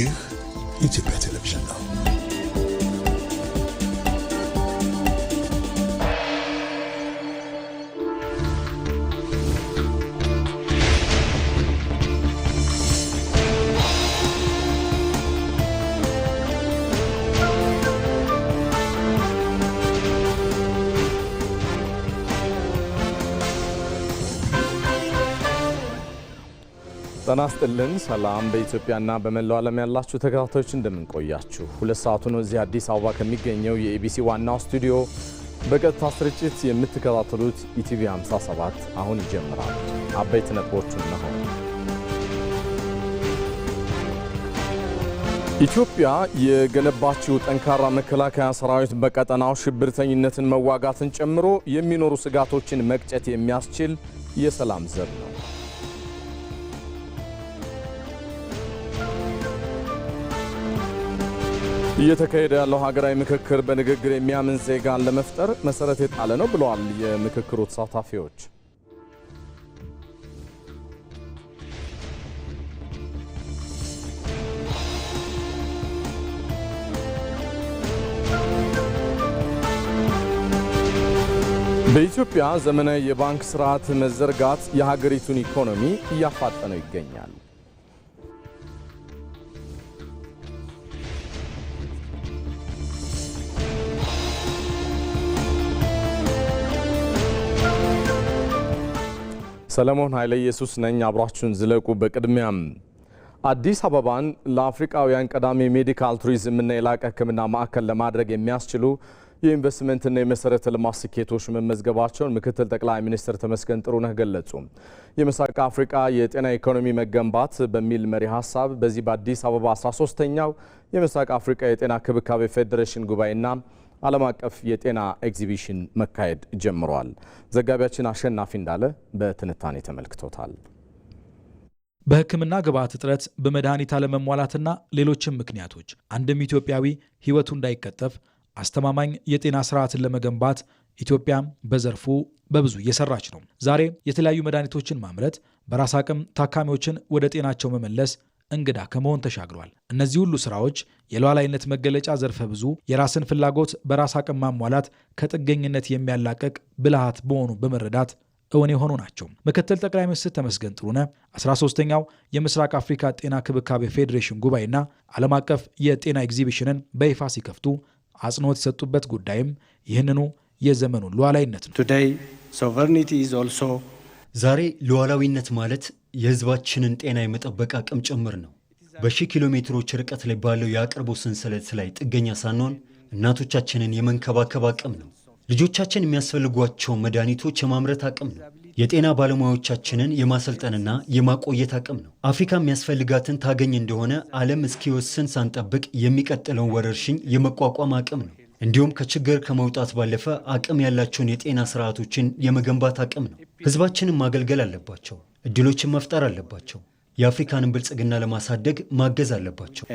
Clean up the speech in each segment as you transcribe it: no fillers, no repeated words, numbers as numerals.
ይህ ኢትዮጵያ ቴሌቪዥን ነው። ጤና ይስጥልን። ሰላም በኢትዮጵያና በመላው ዓለም ያላችሁ ተከታታዮች እንደምን ቆያችሁ? ሁለት ሰዓቱን እዚህ አዲስ አበባ ከሚገኘው የኢቢሲ ዋናው ስቱዲዮ በቀጥታ ስርጭት የምትከታተሉት ኢቲቪ 57 አሁን ይጀምራል። አበይት ነጥቦቹን ነው። ኢትዮጵያ የገነባችው ጠንካራ መከላከያ ሰራዊት በቀጠናው ሽብርተኝነትን መዋጋትን ጨምሮ የሚኖሩ ስጋቶችን መቅጨት የሚያስችል የሰላም ዘብ ነው። እየተካሄደ ያለው ሀገራዊ ምክክር በንግግር የሚያምን ዜጋን ለመፍጠር መሰረት የጣለ ነው ብለዋል የምክክሩ ተሳታፊዎች። በኢትዮጵያ ዘመናዊ የባንክ ስርዓት መዘርጋት የሀገሪቱን ኢኮኖሚ እያፋጠነው ይገኛል። ሰለሞን ኃይለ ኢየሱስ ነኝ። አብራችሁን ዝለቁ። በቅድሚያም አዲስ አበባን ለአፍሪካውያን ቀዳሚ ሜዲካል ቱሪዝም እና የላቀ ሕክምና ማዕከል ለማድረግ የሚያስችሉ የኢንቨስትመንትና የመሰረተ ልማት ስኬቶች መመዝገባቸውን ምክትል ጠቅላይ ሚኒስትር ተመስገን ጥሩነህ ገለጹ። የምስራቅ አፍሪካ የጤና ኢኮኖሚ መገንባት በሚል መሪ ሀሳብ በዚህ በአዲስ አበባ 13ኛው የምስራቅ አፍሪካ የጤና ክብካቤ ፌዴሬሽን ጉባኤና ዓለም አቀፍ የጤና ኤግዚቢሽን መካሄድ ጀምሯል። ዘጋቢያችን አሸናፊ እንዳለ በትንታኔ ተመልክቶታል። በሕክምና ግብዓት እጥረት፣ በመድኃኒት አለመሟላትና ሌሎችም ምክንያቶች አንድም ኢትዮጵያዊ ሕይወቱ እንዳይቀጠፍ አስተማማኝ የጤና ስርዓትን ለመገንባት ኢትዮጵያ በዘርፉ በብዙ እየሰራች ነው። ዛሬ የተለያዩ መድኃኒቶችን ማምረት፣ በራስ አቅም ታካሚዎችን ወደ ጤናቸው መመለስ እንግዳ ከመሆን ተሻግሯል። እነዚህ ሁሉ ስራዎች የሉዓላዊነት መገለጫ ዘርፈ ብዙ የራስን ፍላጎት በራስ አቅም ማሟላት ከጥገኝነት የሚያላቀቅ ብልሃት በሆኑ በመረዳት እውን የሆኑ ናቸው። ምክትል ጠቅላይ ሚኒስትር ተመስገን ጥሩነህ 13ኛው የምስራቅ አፍሪካ ጤና ክብካቤ ፌዴሬሽን ጉባኤና ዓለም አቀፍ የጤና ኤግዚቢሽንን በይፋ ሲከፍቱ አጽንኦት የሰጡበት ጉዳይም ይህንኑ የዘመኑን ሉዓላዊነት ነው። ዛሬ ሉዓላዊነት ማለት የህዝባችንን ጤና የመጠበቅ አቅም ጭምር ነው። በሺህ ኪሎ ሜትሮች ርቀት ላይ ባለው የአቅርቦት ሰንሰለት ላይ ጥገኛ ሳንሆን እናቶቻችንን የመንከባከብ አቅም ነው። ልጆቻችን የሚያስፈልጓቸው መድኃኒቶች የማምረት አቅም ነው። የጤና ባለሙያዎቻችንን የማሰልጠንና የማቆየት አቅም ነው። አፍሪካ የሚያስፈልጋትን ታገኝ እንደሆነ ዓለም እስኪወስን ሳንጠብቅ የሚቀጥለውን ወረርሽኝ የመቋቋም አቅም ነው። እንዲሁም ከችግር ከመውጣት ባለፈ አቅም ያላቸውን የጤና ስርዓቶችን የመገንባት አቅም ነው። ህዝባችንን ማገልገል አለባቸው። እድሎችን መፍጠር አለባቸው። የአፍሪካንን ብልጽግና ለማሳደግ ማገዝ አለባቸው።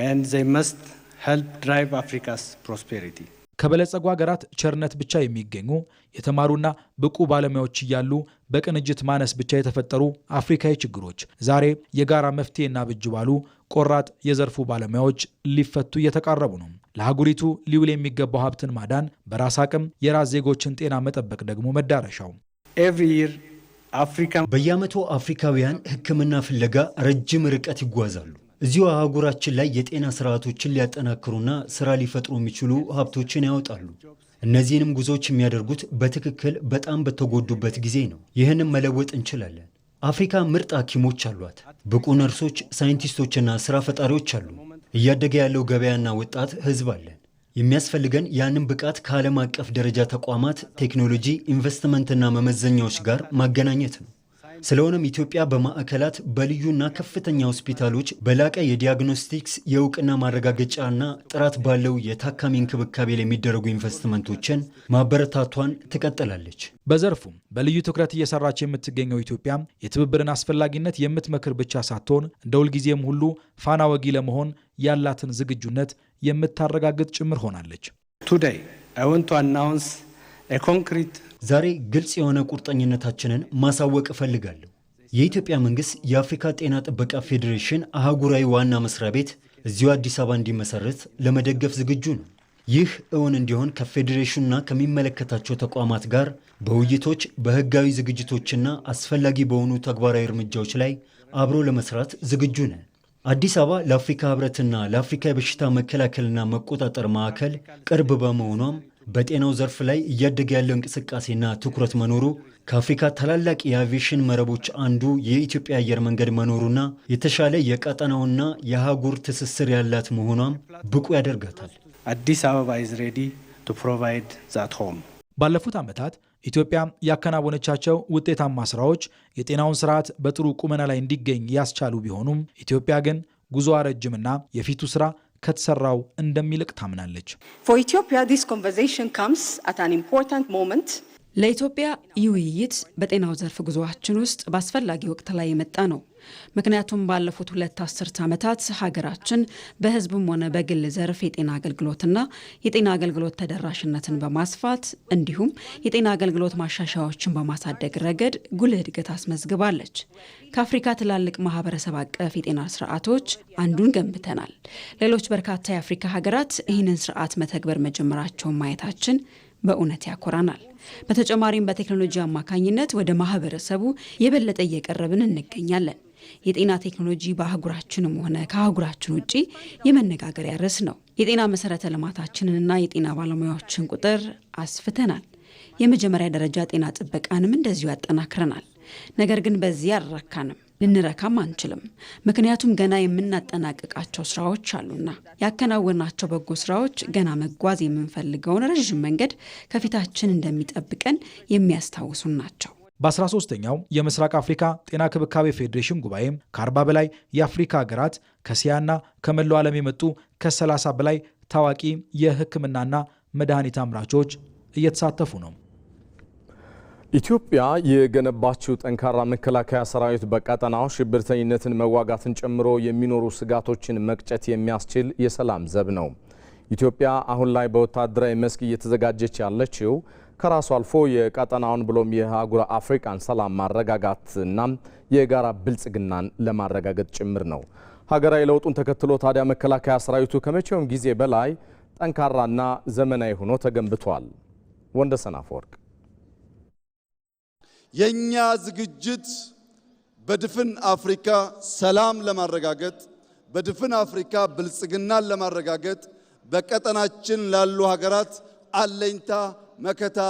ከበለጸጉ ሀገራት ቸርነት ብቻ የሚገኙ የተማሩና ብቁ ባለሙያዎች እያሉ በቅንጅት ማነስ ብቻ የተፈጠሩ አፍሪካዊ ችግሮች ዛሬ የጋራ መፍትሄና ብጅ ባሉ ቆራጥ የዘርፉ ባለሙያዎች ሊፈቱ እየተቃረቡ ነው። ለአህጉሪቱ ሊውል የሚገባው ሀብትን ማዳን፣ በራስ አቅም የራስ ዜጎችን ጤና መጠበቅ ደግሞ መዳረሻው። በየዓመቱ አፍሪካውያን ሕክምና ፍለጋ ረጅም ርቀት ይጓዛሉ። እዚሁ አህጉራችን ላይ የጤና ስርዓቶችን ሊያጠናክሩና ስራ ሊፈጥሩ የሚችሉ ሀብቶችን ያወጣሉ። እነዚህንም ጉዞዎች የሚያደርጉት በትክክል በጣም በተጎዱበት ጊዜ ነው። ይህንም መለወጥ እንችላለን። አፍሪካ ምርጥ ሐኪሞች አሏት። ብቁ ነርሶች፣ ሳይንቲስቶችና ስራ ፈጣሪዎች አሉ። እያደገ ያለው ገበያና ወጣት ህዝብ አለን። የሚያስፈልገን ያንን ብቃት ከዓለም አቀፍ ደረጃ ተቋማት፣ ቴክኖሎጂ፣ ኢንቨስትመንትና መመዘኛዎች ጋር ማገናኘት ነው። ስለሆነም ኢትዮጵያ በማዕከላት በልዩና ከፍተኛ ሆስፒታሎች በላቀ የዲያግኖስቲክስ የእውቅና ማረጋገጫና ጥራት ባለው የታካሚ እንክብካቤ ላይ የሚደረጉ ኢንቨስትመንቶችን ማበረታቷን ትቀጥላለች። በዘርፉም በልዩ ትኩረት እየሰራች የምትገኘው ኢትዮጵያ የትብብርን አስፈላጊነት የምትመክር ብቻ ሳትሆን እንደ ሁልጊዜም ሁሉ ፋና ወጊ ለመሆን ያላትን ዝግጁነት የምታረጋግጥ ጭምር ሆናለች። ዛሬ ግልጽ የሆነ ቁርጠኝነታችንን ማሳወቅ እፈልጋለሁ። የኢትዮጵያ መንግስት የአፍሪካ ጤና ጥበቃ ፌዴሬሽን አህጉራዊ ዋና መስሪያ ቤት እዚሁ አዲስ አበባ እንዲመሰረት ለመደገፍ ዝግጁ ነው። ይህ እውን እንዲሆን ከፌዴሬሽኑና ከሚመለከታቸው ተቋማት ጋር በውይይቶች በህጋዊ ዝግጅቶችና አስፈላጊ በሆኑ ተግባራዊ እርምጃዎች ላይ አብሮ ለመስራት ዝግጁ ነን። አዲስ አበባ ለአፍሪካ ህብረትና ለአፍሪካ የበሽታ መከላከልና መቆጣጠር ማዕከል ቅርብ በመሆኗም በጤናው ዘርፍ ላይ እያደገ ያለው እንቅስቃሴና ትኩረት መኖሩ ከአፍሪካ ታላላቅ የአቪዬሽን መረቦች አንዱ የኢትዮጵያ አየር መንገድ መኖሩና የተሻለ የቀጠናውና የአህጉር ትስስር ያላት መሆኗም ብቁ ያደርጋታል። አዲስ አበባ is ready to provide that home። ባለፉት ዓመታት ኢትዮጵያ ያከናወነቻቸው ውጤታማ ስራዎች የጤናውን ስርዓት በጥሩ ቁመና ላይ እንዲገኝ ያስቻሉ ቢሆኑም ኢትዮጵያ ግን ጉዞዋ ረጅምና የፊቱ ስራ ከተሰራው እንደሚልቅ ታምናለች። For Ethiopia this conversation comes at an important moment። ለኢትዮጵያ ይህ ውይይት በጤናው ዘርፍ ጉዞአችን ውስጥ በአስፈላጊ ወቅት ላይ የመጣ ነው። ምክንያቱም ባለፉት 2 አስርት ዓመታት ሀገራችን በህዝብም ሆነ በግል ዘርፍ የጤና አገልግሎትና የጤና አገልግሎት ተደራሽነትን በማስፋት እንዲሁም የጤና አገልግሎት ማሻሻያዎችን በማሳደግ ረገድ ጉልህ እድገት አስመዝግባለች። ከአፍሪካ ትላልቅ ማህበረሰብ አቀፍ የጤና ስርዓቶች አንዱን ገንብተናል። ሌሎች በርካታ የአፍሪካ ሀገራት ይህንን ስርዓት መተግበር መጀመራቸውን ማየታችን በእውነት ያኮራናል። በተጨማሪም በቴክኖሎጂ አማካኝነት ወደ ማህበረሰቡ የበለጠ እየቀረብን እንገኛለን። የጤና ቴክኖሎጂ በአህጉራችንም ሆነ ከአህጉራችን ውጪ የመነጋገሪያ ርዕስ ነው። የጤና መሰረተ ልማታችንንና የጤና ባለሙያዎችን ቁጥር አስፍተናል። የመጀመሪያ ደረጃ ጤና ጥበቃንም እንደዚሁ ያጠናክረናል። ነገር ግን በዚህ አልረካንም፣ ልንረካም አንችልም። ምክንያቱም ገና የምናጠናቅቃቸው ስራዎች አሉና ያከናወናቸው በጎ ስራዎች ገና መጓዝ የምንፈልገውን ረዥም መንገድ ከፊታችን እንደሚጠብቀን የሚያስታውሱን ናቸው። በ13ኛው የምስራቅ አፍሪካ ጤና ክብካቤ ፌዴሬሽን ጉባኤም ከ40 በላይ የአፍሪካ ሀገራት ከእስያና ከመላው ዓለም የመጡ ከ30 በላይ ታዋቂ የሕክምናና መድኃኒት አምራቾች እየተሳተፉ ነው። ኢትዮጵያ የገነባችው ጠንካራ መከላከያ ሰራዊት በቀጠናው ሽብርተኝነትን መዋጋትን ጨምሮ የሚኖሩ ስጋቶችን መቅጨት የሚያስችል የሰላም ዘብ ነው። ኢትዮጵያ አሁን ላይ በወታደራዊ መስክ እየተዘጋጀች ያለችው ከራሱ አልፎ የቀጠናውን ብሎም የአህጉረ አፍሪካን ሰላም ማረጋጋትና የጋራ ብልጽግናን ለማረጋገጥ ጭምር ነው። ሀገራዊ ለውጡን ተከትሎ ታዲያ መከላከያ ሰራዊቱ ከመቼውም ጊዜ በላይ ጠንካራና ዘመናዊ ሆኖ ተገንብቷል። ወንደሰን አፈወርቅ የኛ ዝግጅት በድፍን አፍሪካ ሰላም ለማረጋገጥ በድፍን አፍሪካ ብልጽግናን ለማረጋገጥ በቀጠናችን ላሉ ሀገራት አለኝታ መከታ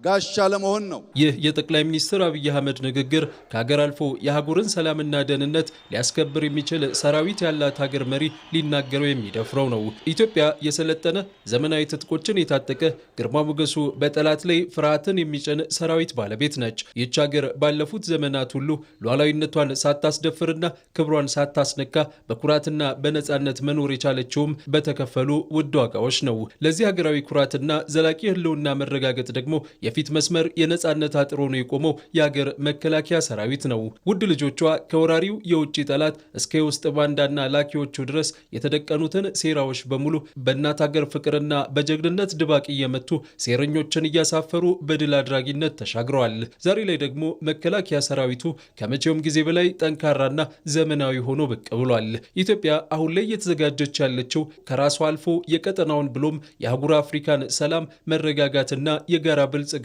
ጋሻ ለመሆን ነው። ይህ የጠቅላይ ሚኒስትር አብይ አህመድ ንግግር ከሀገር አልፎ የሀገርን ሰላምና ደህንነት ሊያስከብር የሚችል ሰራዊት ያላት ሀገር መሪ ሊናገረው የሚደፍረው ነው። ኢትዮጵያ የሰለጠነ ዘመናዊ ትጥቆችን የታጠቀ ግርማ ሞገሱ በጠላት ላይ ፍርሃትን የሚጭን ሰራዊት ባለቤት ነች። ይህች ሀገር ባለፉት ዘመናት ሁሉ ሉዓላዊነቷን ሳታስደፍርና ክብሯን ሳታስነካ በኩራትና በነጻነት መኖር የቻለችውም በተከፈሉ ውድ ዋጋዎች ነው። ለዚህ ሀገራዊ ኩራትና ዘላቂ ህልውና መረጋገጥ ደግሞ የፊት መስመር የነጻነት አጥር ሆኖ የቆመው የሀገር መከላከያ ሰራዊት ነው። ውድ ልጆቿ ከወራሪው የውጭ ጠላት እስከ የውስጥ ባንዳና ላኪዎቹ ድረስ የተደቀኑትን ሴራዎች በሙሉ በእናት ሀገር ፍቅርና በጀግንነት ድባቅ እየመቱ ሴረኞችን እያሳፈሩ በድል አድራጊነት ተሻግረዋል። ዛሬ ላይ ደግሞ መከላከያ ሰራዊቱ ከመቼውም ጊዜ በላይ ጠንካራና ዘመናዊ ሆኖ ብቅ ብሏል። ኢትዮጵያ አሁን ላይ እየተዘጋጀች ያለችው ከራሷ አልፎ የቀጠናውን ብሎም የአህጉረ አፍሪካን ሰላም መረጋጋትና የጋራ ብልጽግና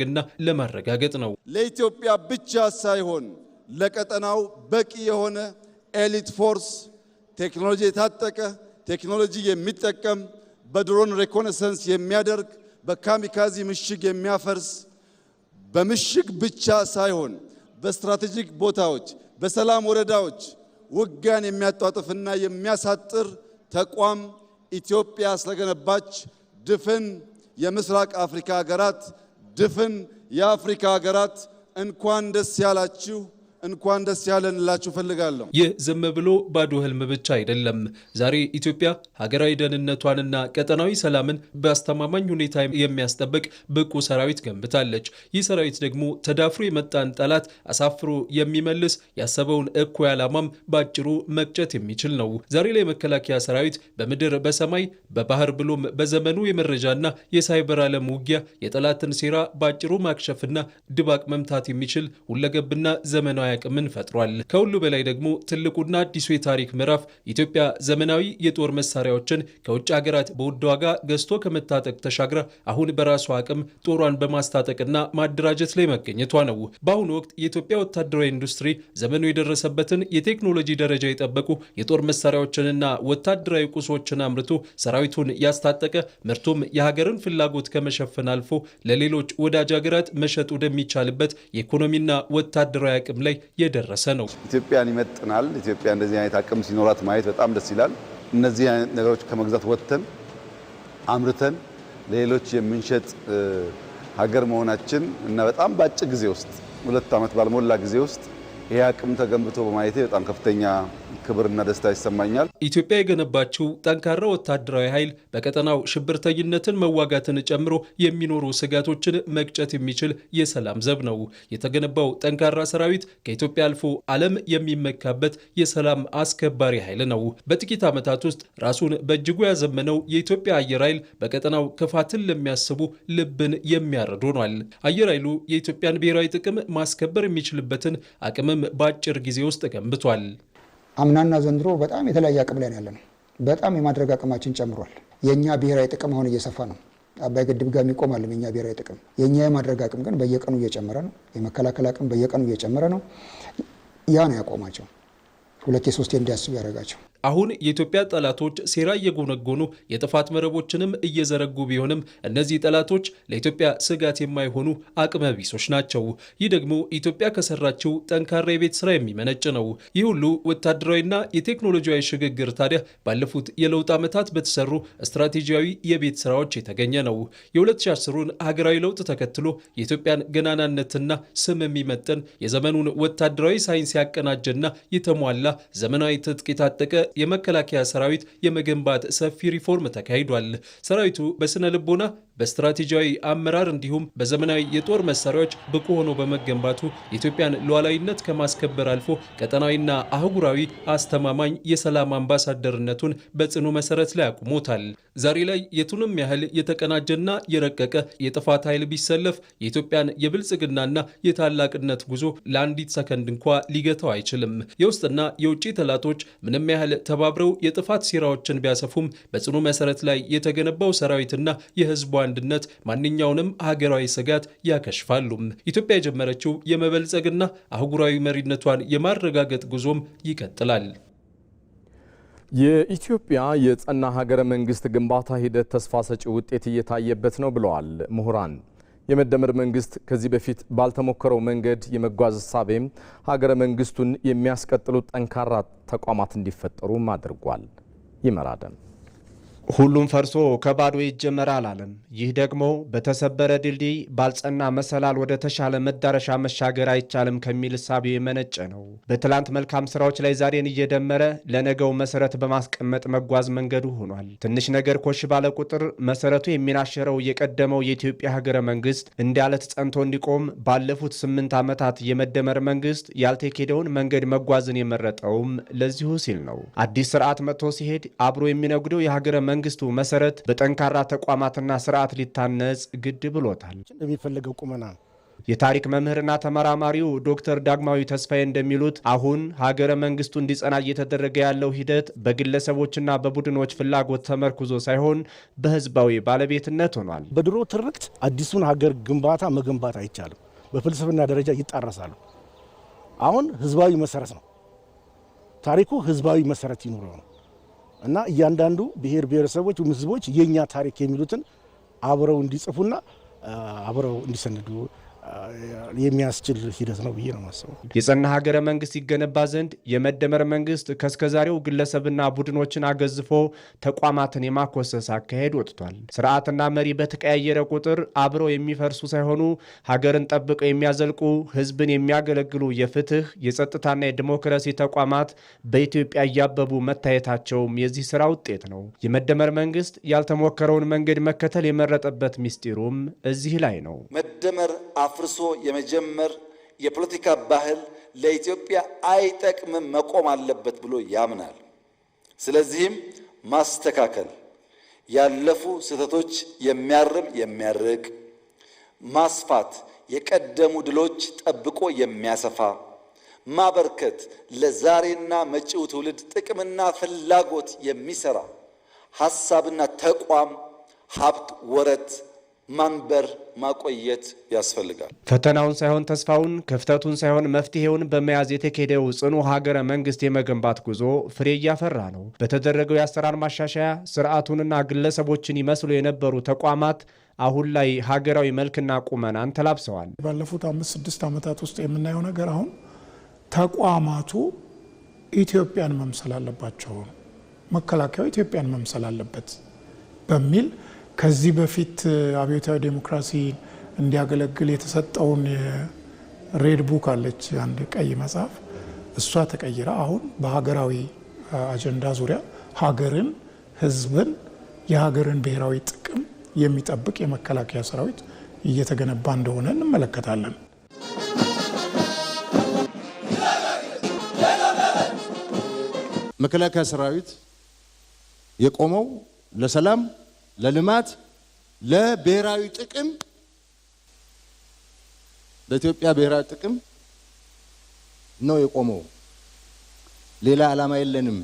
ለማረጋገጥ ነው። ለኢትዮጵያ ብቻ ሳይሆን ለቀጠናው በቂ የሆነ ኤሊት ፎርስ ቴክኖሎጂ የታጠቀ ቴክኖሎጂ የሚጠቀም በድሮን ሬኮነሰንስ የሚያደርግ በካሚካዚ ምሽግ የሚያፈርስ በምሽግ ብቻ ሳይሆን በስትራቴጂክ ቦታዎች በሰላም ወረዳዎች ውጊያን የሚያጧጥፍና የሚያሳጥር ተቋም ኢትዮጵያ ስለገነባች ድፍን የምስራቅ አፍሪካ ሀገራት ድፍን የአፍሪካ ሀገራት እንኳን ደስ ያላችሁ እንኳን ደስ ያለንላችሁ ፈልጋለሁ። ይህ ዝም ብሎ ባዶ ህልም ብቻ አይደለም። ዛሬ ኢትዮጵያ ሀገራዊ ደህንነቷንና ቀጠናዊ ሰላምን በአስተማማኝ ሁኔታ የሚያስጠብቅ ብቁ ሰራዊት ገንብታለች። ይህ ሰራዊት ደግሞ ተዳፍሮ የመጣን ጠላት አሳፍሮ የሚመልስ ያሰበውን እኩይ ዓላማም ባጭሩ መቅጨት የሚችል ነው። ዛሬ ላይ መከላከያ ሰራዊት በምድር በሰማይ በባህር ብሎም በዘመኑ የመረጃና የሳይበር ዓለም ውጊያ የጠላትን ሴራ ባጭሩ ማክሸፍና ድባቅ መምታት የሚችል ሁለገብና ዘመናዊ የማያውቅ አቅምን ፈጥሯል። ከሁሉ በላይ ደግሞ ትልቁና አዲሱ የታሪክ ምዕራፍ ኢትዮጵያ ዘመናዊ የጦር መሳሪያዎችን ከውጭ ሀገራት በውድ ዋጋ ገዝቶ ከመታጠቅ ተሻግራ አሁን በራሷ አቅም ጦሯን በማስታጠቅና ማደራጀት ላይ መገኘቷ ነው። በአሁኑ ወቅት የኢትዮጵያ ወታደራዊ ኢንዱስትሪ ዘመኑ የደረሰበትን የቴክኖሎጂ ደረጃ የጠበቁ የጦር መሳሪያዎችንና ወታደራዊ ቁሶችን አምርቶ ሰራዊቱን ያስታጠቀ ምርቱም የሀገርን ፍላጎት ከመሸፈን አልፎ ለሌሎች ወዳጅ ሀገራት መሸጥ ወደሚቻልበት የኢኮኖሚና ወታደራዊ አቅም ላይ የደረሰ ነው። ኢትዮጵያን ይመጥናል። ኢትዮጵያ እንደዚህ አይነት አቅም ሲኖራት ማየት በጣም ደስ ይላል። እነዚህ አይነት ነገሮች ከመግዛት ወጥተን አምርተን ለሌሎች የምንሸጥ ሀገር መሆናችን እና በጣም በአጭር ጊዜ ውስጥ 2 ዓመት ባልሞላ ጊዜ ውስጥ ይሄ አቅም ተገንብቶ በማየቴ በጣም ከፍተኛ ክብርና ደስታ ይሰማኛል። ኢትዮጵያ የገነባችው ጠንካራ ወታደራዊ ኃይል በቀጠናው ሽብርተኝነትን መዋጋትን ጨምሮ የሚኖሩ ስጋቶችን መቅጨት የሚችል የሰላም ዘብ ነው። የተገነባው ጠንካራ ሰራዊት ከኢትዮጵያ አልፎ ዓለም የሚመካበት የሰላም አስከባሪ ኃይል ነው። በጥቂት ዓመታት ውስጥ ራሱን በእጅጉ ያዘመነው የኢትዮጵያ አየር ኃይል በቀጠናው ክፋትን ለሚያስቡ ልብን የሚያረድ ሆኗል። አየር ኃይሉ የኢትዮጵያን ብሔራዊ ጥቅም ማስከበር የሚችልበትን አቅምም በአጭር ጊዜ ውስጥ ገንብቷል። አምናና ዘንድሮ በጣም የተለያየ አቅም ላይ ያለ ነው። በጣም የማድረግ አቅማችን ጨምሯል። የኛ ብሔራዊ ጥቅም አሁን እየሰፋ ነው። አባይ ግድብ ጋር የሚቆማል የኛ ብሔራዊ ጥቅም። የኛ የማድረግ አቅም ግን በየቀኑ እየጨመረ ነው። የመከላከል አቅም በየቀኑ እየጨመረ ነው። ያ ነው ያቆማቸው። 2-3 እንዲያስቡ ያደረጋቸው። አሁን የኢትዮጵያ ጠላቶች ሴራ እየጎነጎኑ የጥፋት መረቦችንም እየዘረጉ ቢሆንም እነዚህ ጠላቶች ለኢትዮጵያ ስጋት የማይሆኑ አቅመ ቢሶች ናቸው። ይህ ደግሞ ኢትዮጵያ ከሰራችው ጠንካራ የቤት ስራ የሚመነጭ ነው። ይህ ሁሉ ወታደራዊና የቴክኖሎጂያዊ ሽግግር ታዲያ ባለፉት የለውጥ ዓመታት በተሰሩ ስትራቴጂያዊ የቤት ስራዎች የተገኘ ነው። የ2010ሩን ሀገራዊ ለውጥ ተከትሎ የኢትዮጵያን ገናናነትና ስም የሚመጥን የዘመኑን ወታደራዊ ሳይንስ ያቀናጀና የተሟላ ዘመናዊ ትጥቅ የታጠቀ የመከላከያ ሰራዊት የመገንባት ሰፊ ሪፎርም ተካሂዷል። ሰራዊቱ በስነ ልቦና፣ በስትራቴጂያዊ አመራር እንዲሁም በዘመናዊ የጦር መሳሪያዎች ብቁ ሆኖ በመገንባቱ የኢትዮጵያን ሉዓላዊነት ከማስከበር አልፎ ቀጠናዊና አህጉራዊ አስተማማኝ የሰላም አምባሳደርነቱን በጽኑ መሰረት ላይ አቁሞታል። ዛሬ ላይ የቱንም ያህል የተቀናጀና የረቀቀ የጥፋት ኃይል ቢሰለፍ የኢትዮጵያን የብልጽግናና የታላቅነት ጉዞ ለአንዲት ሰከንድ እንኳ ሊገታው አይችልም። የውስጥና የውጭ ጠላቶች ምንም ያህል ተባብረው የጥፋት ሴራዎችን ቢያሰፉም በጽኑ መሰረት ላይ የተገነባው ሰራዊትና የህዝቡ አንድነት ማንኛውንም ሀገራዊ ስጋት ያከሽፋሉ። ኢትዮጵያ የጀመረችው የመበልጸግና አህጉራዊ መሪነቷን የማረጋገጥ ጉዞም ይቀጥላል። የኢትዮጵያ የጸና ሀገረ መንግስት ግንባታ ሂደት ተስፋ ሰጪ ውጤት እየታየበት ነው ብለዋል ምሁራን። የመደመር መንግስት ከዚህ በፊት ባልተሞከረው መንገድ የመጓዝ እሳቤም ሀገረ መንግስቱን የሚያስቀጥሉ ጠንካራ ተቋማት እንዲፈጠሩም አድርጓል። ይመራደም ሁሉም ፈርሶ ከባዶ ይጀመራል አለም። ይህ ደግሞ በተሰበረ ድልድይ ባልጸና መሰላል ወደ ተሻለ መዳረሻ መሻገር አይቻልም ከሚል እሳቤ የመነጨ ነው። በትላንት መልካም ስራዎች ላይ ዛሬን እየደመረ ለነገው መሰረት በማስቀመጥ መጓዝ መንገዱ ሆኗል። ትንሽ ነገር ኮሽ ባለ ቁጥር መሰረቱ የሚናሸረው የቀደመው የኢትዮጵያ ሀገረ መንግስት እንዲያለት ጸንቶ እንዲቆም ባለፉት 8 ዓመታት የመደመር መንግስት ያልተኬደውን መንገድ መጓዝን የመረጠውም ለዚሁ ሲል ነው። አዲስ ስርዓት መጥቶ ሲሄድ አብሮ የሚነጉደው የሀገረ መንግስቱ መሰረት በጠንካራ ተቋማትና ስርዓት ሊታነጽ ግድ ብሎታል። የሚፈልገው ቁመና የታሪክ መምህርና ተመራማሪው ዶክተር ዳግማዊ ተስፋዬ እንደሚሉት አሁን ሀገረ መንግስቱ እንዲጸና እየተደረገ ያለው ሂደት በግለሰቦችና በቡድኖች ፍላጎት ተመርኩዞ ሳይሆን በህዝባዊ ባለቤትነት ሆኗል። በድሮ ትርክት አዲሱን ሀገር ግንባታ መገንባት አይቻልም። በፍልስፍና ደረጃ ይጣረሳሉ። አሁን ህዝባዊ መሰረት ነው። ታሪኩ ህዝባዊ መሰረት ይኖረው ነው እና እያንዳንዱ ብሔር ብሔረሰቦች ህዝቦች የኛ ታሪክ የሚሉትን አብረው እንዲጽፉና አብረው እንዲሰንዱ የሚያስችል ሂደት ነው ብዬ ነው ማስበው። የጸና ሀገረ መንግስት ይገነባ ዘንድ የመደመር መንግስት ከስከዛሬው ግለሰብና ቡድኖችን አገዝፎ ተቋማትን የማኮሰስ አካሄድ ወጥቷል። ስርዓትና መሪ በተቀያየረ ቁጥር አብረው የሚፈርሱ ሳይሆኑ ሀገርን ጠብቀው የሚያዘልቁ ህዝብን የሚያገለግሉ የፍትህ የጸጥታና የዲሞክራሲ ተቋማት በኢትዮጵያ እያበቡ መታየታቸውም የዚህ ስራ ውጤት ነው። የመደመር መንግስት ያልተሞከረውን መንገድ መከተል የመረጠበት ሚስጢሩም እዚህ ላይ ነው። መደመር አፍርሶ የመጀመር የፖለቲካ ባህል ለኢትዮጵያ አይጠቅምም፣ መቆም አለበት ብሎ ያምናል። ስለዚህም ማስተካከል፣ ያለፉ ስህተቶች የሚያርም የሚያርቅ፣ ማስፋት፣ የቀደሙ ድሎች ጠብቆ የሚያሰፋ፣ ማበርከት ለዛሬና መጪው ትውልድ ጥቅምና ፍላጎት የሚሰራ ሐሳብና ተቋም ሀብት ወረት ማንበር ማቆየት ያስፈልጋል። ፈተናውን ሳይሆን ተስፋውን፣ ክፍተቱን ሳይሆን መፍትሄውን በመያዝ የተካሄደው ጽኑ ሀገረ መንግስት የመገንባት ጉዞ ፍሬ እያፈራ ነው። በተደረገው የአሰራር ማሻሻያ ስርዓቱንና ግለሰቦችን ይመስሉ የነበሩ ተቋማት አሁን ላይ ሀገራዊ መልክና ቁመናን ተላብሰዋል። ባለፉት 5-6 ዓመታት ውስጥ የምናየው ነገር አሁን ተቋማቱ ኢትዮጵያን መምሰል አለባቸው፣ መከላከያው ኢትዮጵያን መምሰል አለበት በሚል ከዚህ በፊት አብዮታዊ ዴሞክራሲ እንዲያገለግል የተሰጠውን ሬድ ቡክ አለች፣ አንድ ቀይ መጽሐፍ፣ እሷ ተቀይራ አሁን በሀገራዊ አጀንዳ ዙሪያ ሀገርን፣ ህዝብን፣ የሀገርን ብሔራዊ ጥቅም የሚጠብቅ የመከላከያ ሰራዊት እየተገነባ እንደሆነ እንመለከታለን። መከላከያ ሰራዊት የቆመው ለሰላም፣ ለልማት፣ ለብሔራዊ ጥቅም፣ ለኢትዮጵያ ብሔራዊ ጥቅም ነው የቆመው። ሌላ ዓላማ የለንም።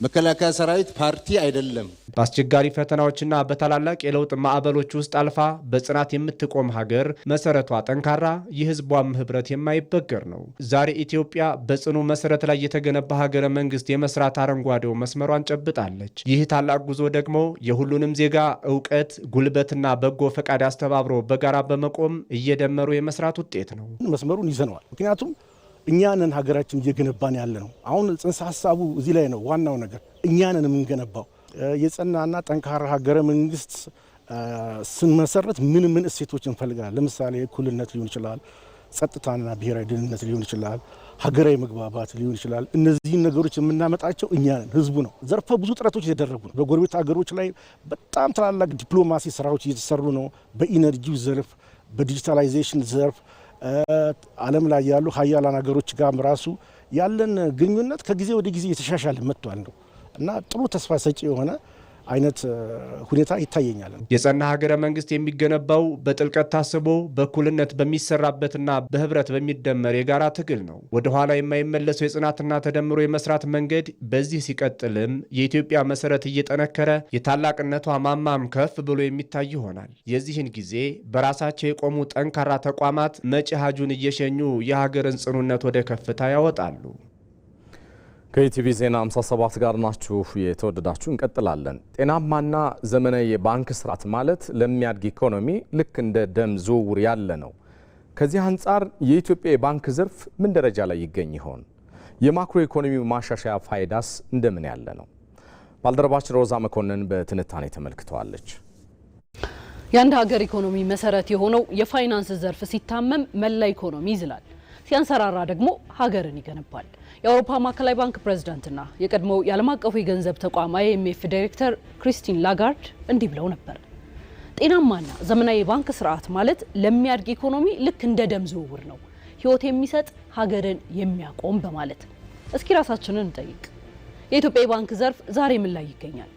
መከላከያ ሰራዊት ፓርቲ አይደለም። በአስቸጋሪ ፈተናዎችና በታላላቅ የለውጥ ማዕበሎች ውስጥ አልፋ በጽናት የምትቆም ሀገር መሰረቷ ጠንካራ፣ የህዝቧም ህብረት የማይበገር ነው። ዛሬ ኢትዮጵያ በጽኑ መሰረት ላይ የተገነባ ሀገረ መንግስት የመስራት አረንጓዴው መስመሯን ጨብጣለች። ይህ ታላቅ ጉዞ ደግሞ የሁሉንም ዜጋ እውቀት፣ ጉልበትና በጎ ፈቃድ አስተባብሮ በጋራ በመቆም እየደመሩ የመስራት ውጤት ነው። መስመሩን ይዘነዋል። ምክንያቱም እኛንን ሀገራችን እየገነባን ያለ ነው። አሁን ጽንሰ ሀሳቡ እዚህ ላይ ነው። ዋናው ነገር እኛንን የምንገነባው የጸናና ጠንካራ ሀገረ መንግስት ስንመሰረት ምን እሴቶች እንፈልጋለን? ለምሳሌ እኩልነት ሊሆን ይችላል፣ ጸጥታና ብሔራዊ ደህንነት ሊሆን ይችላል፣ ሀገራዊ መግባባት ሊሆን ይችላል። እነዚህን ነገሮች የምናመጣቸው እኛንን ህዝቡ ነው። ዘርፈ ብዙ ጥረቶች እየተደረጉ ነው። በጎረቤት ሀገሮች ላይ በጣም ታላላቅ ዲፕሎማሲ ስራዎች እየተሰሩ ነው። በኢነርጂው ዘርፍ፣ በዲጂታላይዜሽን ዘርፍ ዓለም ላይ ያሉ ሀያላን ሀገሮች ጋር ራሱ ያለን ግንኙነት ከጊዜ ወደ ጊዜ እየተሻሻለ መጥቷል ነው እና ጥሩ ተስፋ ሰጪ የሆነ አይነት ሁኔታ ይታየኛል። የጸና ሀገረ መንግስት የሚገነባው በጥልቀት ታስቦ በእኩልነት በሚሰራበትና በህብረት በሚደመር የጋራ ትግል ነው። ወደ ኋላ የማይመለሰው የጽናትና ተደምሮ የመስራት መንገድ በዚህ ሲቀጥልም የኢትዮጵያ መሰረት እየጠነከረ የታላቅነቷ ማማም ከፍ ብሎ የሚታይ ይሆናል። የዚህን ጊዜ በራሳቸው የቆሙ ጠንካራ ተቋማት መጪ ሀጁን እየሸኙ የሀገርን ጽኑነት ወደ ከፍታ ያወጣሉ። ከኢቲቪ ዜና 57 ጋር ናችሁ። የተወደዳችሁ እንቀጥላለን። ጤናማና ዘመናዊ የባንክ ስርዓት ማለት ለሚያድግ ኢኮኖሚ ልክ እንደ ደም ዝውውር ያለ ነው። ከዚህ አንጻር የኢትዮጵያ የባንክ ዘርፍ ምን ደረጃ ላይ ይገኝ ይሆን? የማክሮ ኢኮኖሚ ማሻሻያ ፋይዳስ እንደምን ያለ ነው? ባልደረባችን ሮዛ መኮንን በትንታኔ ተመልክተዋለች። የአንድ ሀገር ኢኮኖሚ መሰረት የሆነው የፋይናንስ ዘርፍ ሲታመም መላ ኢኮኖሚ ይዝላል፣ ሲያንሰራራ ደግሞ ሀገርን ይገነባል። የአውሮፓ ማዕከላዊ ባንክ ፕሬዝዳንትና የቀድሞው የዓለም አቀፉ የገንዘብ ተቋም IMF ዳይሬክተር ክሪስቲን ላጋርድ እንዲህ ብለው ነበር። ጤናማና ዘመናዊ የባንክ ስርዓት ማለት ለሚያድግ ኢኮኖሚ ልክ እንደ ደም ዝውውር ነው፣ ህይወት የሚሰጥ ሀገርን የሚያቆም በማለት። እስኪ ራሳችንን እንጠይቅ። የኢትዮጵያ የባንክ ዘርፍ ዛሬ ምን ላይ ይገኛል?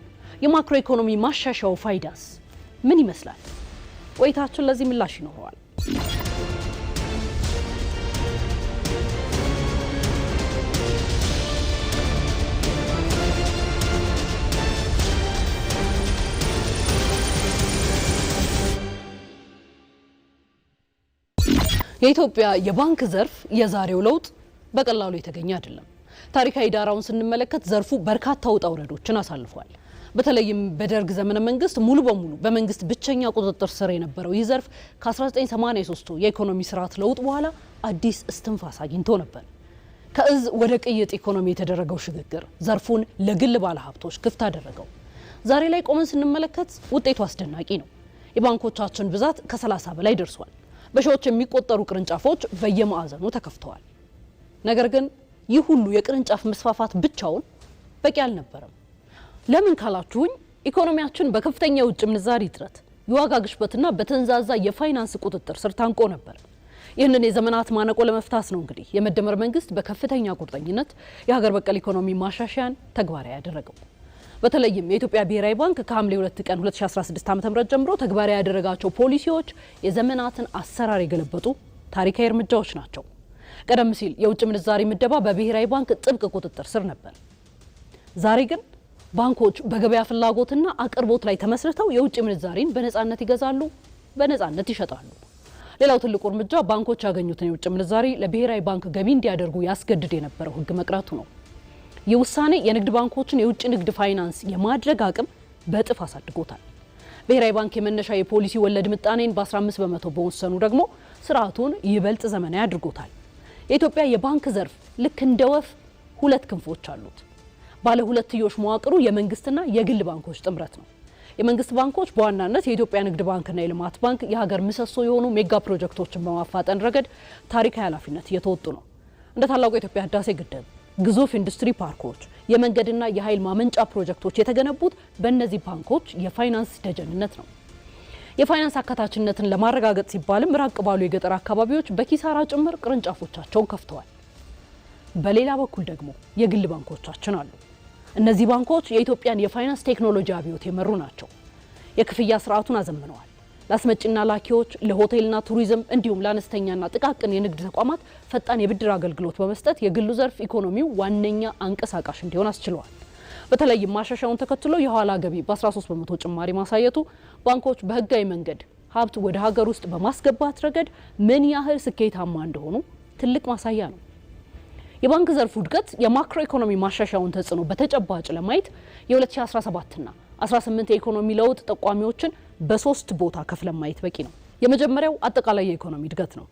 የማክሮ ኢኮኖሚ ማሻሻያው ፋይዳስ ምን ይመስላል? ቆይታችን ለዚህ ምላሽ ይኖረዋል። የኢትዮጵያ የባንክ ዘርፍ የዛሬው ለውጥ በቀላሉ የተገኘ አይደለም። ታሪካዊ ዳራውን ስንመለከት ዘርፉ በርካታ ውጣ ውረዶችን አሳልፏል። በተለይም በደርግ ዘመነ መንግስት ሙሉ በሙሉ በመንግስት ብቸኛ ቁጥጥር ስር የነበረው ይህ ዘርፍ ከ1983 የኢኮኖሚ ስርዓት ለውጥ በኋላ አዲስ እስትንፋስ አግኝቶ ነበር። ከእዝ ወደ ቅይጥ ኢኮኖሚ የተደረገው ሽግግር ዘርፉን ለግል ባለሀብቶች ክፍት አደረገው። ዛሬ ላይ ቆመን ስንመለከት ውጤቱ አስደናቂ ነው። የባንኮቻችን ብዛት ከ30 በላይ ደርሷል። በሺዎች የሚቆጠሩ ቅርንጫፎች በየማዕዘኑ ተከፍተዋል። ነገር ግን ይህ ሁሉ የቅርንጫፍ መስፋፋት ብቻውን በቂ አልነበረም። ለምን ካላችሁኝ ኢኮኖሚያችን በከፍተኛ የውጭ ምንዛሪ እጥረት፣ የዋጋ ግሽበትና በተንዛዛ የፋይናንስ ቁጥጥር ስር ታንቆ ነበር። ይህንን የዘመናት ማነቆ ለመፍታት ነው እንግዲህ የመደመር መንግስት በከፍተኛ ቁርጠኝነት የሀገር በቀል ኢኮኖሚ ማሻሻያን ተግባራዊ ያደረገው። በተለይም የኢትዮጵያ ብሔራዊ ባንክ ከሐምሌ 2 ቀን 2016 ዓ.ም ጀምሮ ተግባራዊ ያደረጋቸው ፖሊሲዎች የዘመናትን አሰራር የገለበጡ ታሪካዊ እርምጃዎች ናቸው። ቀደም ሲል የውጭ ምንዛሪ ምደባ በብሔራዊ ባንክ ጥብቅ ቁጥጥር ስር ነበር። ዛሬ ግን ባንኮች በገበያ ፍላጎትና አቅርቦት ላይ ተመስርተው የውጭ ምንዛሪን በነፃነት ይገዛሉ፣ በነፃነት ይሸጣሉ። ሌላው ትልቁ እርምጃ ባንኮች ያገኙትን የውጭ ምንዛሪ ለብሔራዊ ባንክ ገቢ እንዲያደርጉ ያስገድድ የነበረው ሕግ መቅረቱ ነው። ይህ ውሳኔ የንግድ ባንኮችን የውጭ ንግድ ፋይናንስ የማድረግ አቅም በእጥፍ አሳድጎታል። ብሔራዊ ባንክ የመነሻ የፖሊሲ ወለድ ምጣኔን በ15 በመቶ በወሰኑ ደግሞ ስርዓቱን ይበልጥ ዘመናዊ አድርጎታል። የኢትዮጵያ የባንክ ዘርፍ ልክ እንደ ወፍ ሁለት ክንፎች አሉት። ባለ ሁለትዮሽ መዋቅሩ የመንግስትና የግል ባንኮች ጥምረት ነው። የመንግስት ባንኮች በዋናነት የኢትዮጵያ ንግድ ባንክና የልማት ባንክ የሀገር ምሰሶ የሆኑ ሜጋ ፕሮጀክቶችን በማፋጠን ረገድ ታሪካዊ ኃላፊነት እየተወጡ ነው። እንደ ታላቁ የኢትዮጵያ ህዳሴ ግድብ፣ ግዙፍ ኢንዱስትሪ ፓርኮች፣ የመንገድና የኃይል ማመንጫ ፕሮጀክቶች የተገነቡት በእነዚህ ባንኮች የፋይናንስ ደጀንነት ነው። የፋይናንስ አካታችነትን ለማረጋገጥ ሲባልም ራቅ ባሉ የገጠር አካባቢዎች በኪሳራ ጭምር ቅርንጫፎቻቸውን ከፍተዋል። በሌላ በኩል ደግሞ የግል ባንኮቻችን አሉ። እነዚህ ባንኮች የኢትዮጵያን የፋይናንስ ቴክኖሎጂ አብዮት የመሩ ናቸው። የክፍያ ስርዓቱን አዘምነዋል። ለአስመጭና ላኪዎች፣ ለሆቴልና ቱሪዝም እንዲሁም ለአነስተኛና ጥቃቅን የንግድ ተቋማት ፈጣን የብድር አገልግሎት በመስጠት የግሉ ዘርፍ ኢኮኖሚው ዋነኛ አንቀሳቃሽ እንዲሆን አስችለዋል። በተለይም ማሻሻያውን ተከትሎ የኋላ ገቢ በ13 በመቶ ጭማሪ ማሳየቱ ባንኮች በህጋዊ መንገድ ሀብት ወደ ሀገር ውስጥ በማስገባት ረገድ ምን ያህል ስኬታማ እንደሆኑ ትልቅ ማሳያ ነው። የባንክ ዘርፉ እድገት የማክሮ ኢኮኖሚ ማሻሻያውን ተጽዕኖ በተጨባጭ ለማየት የ2017ና 18 የኢኮኖሚ ለውጥ ጠቋሚዎችን በሶስት ቦታ ከፍለን ማየት በቂ ነው። የመጀመሪያው አጠቃላይ የኢኮኖሚ እድገት ነው።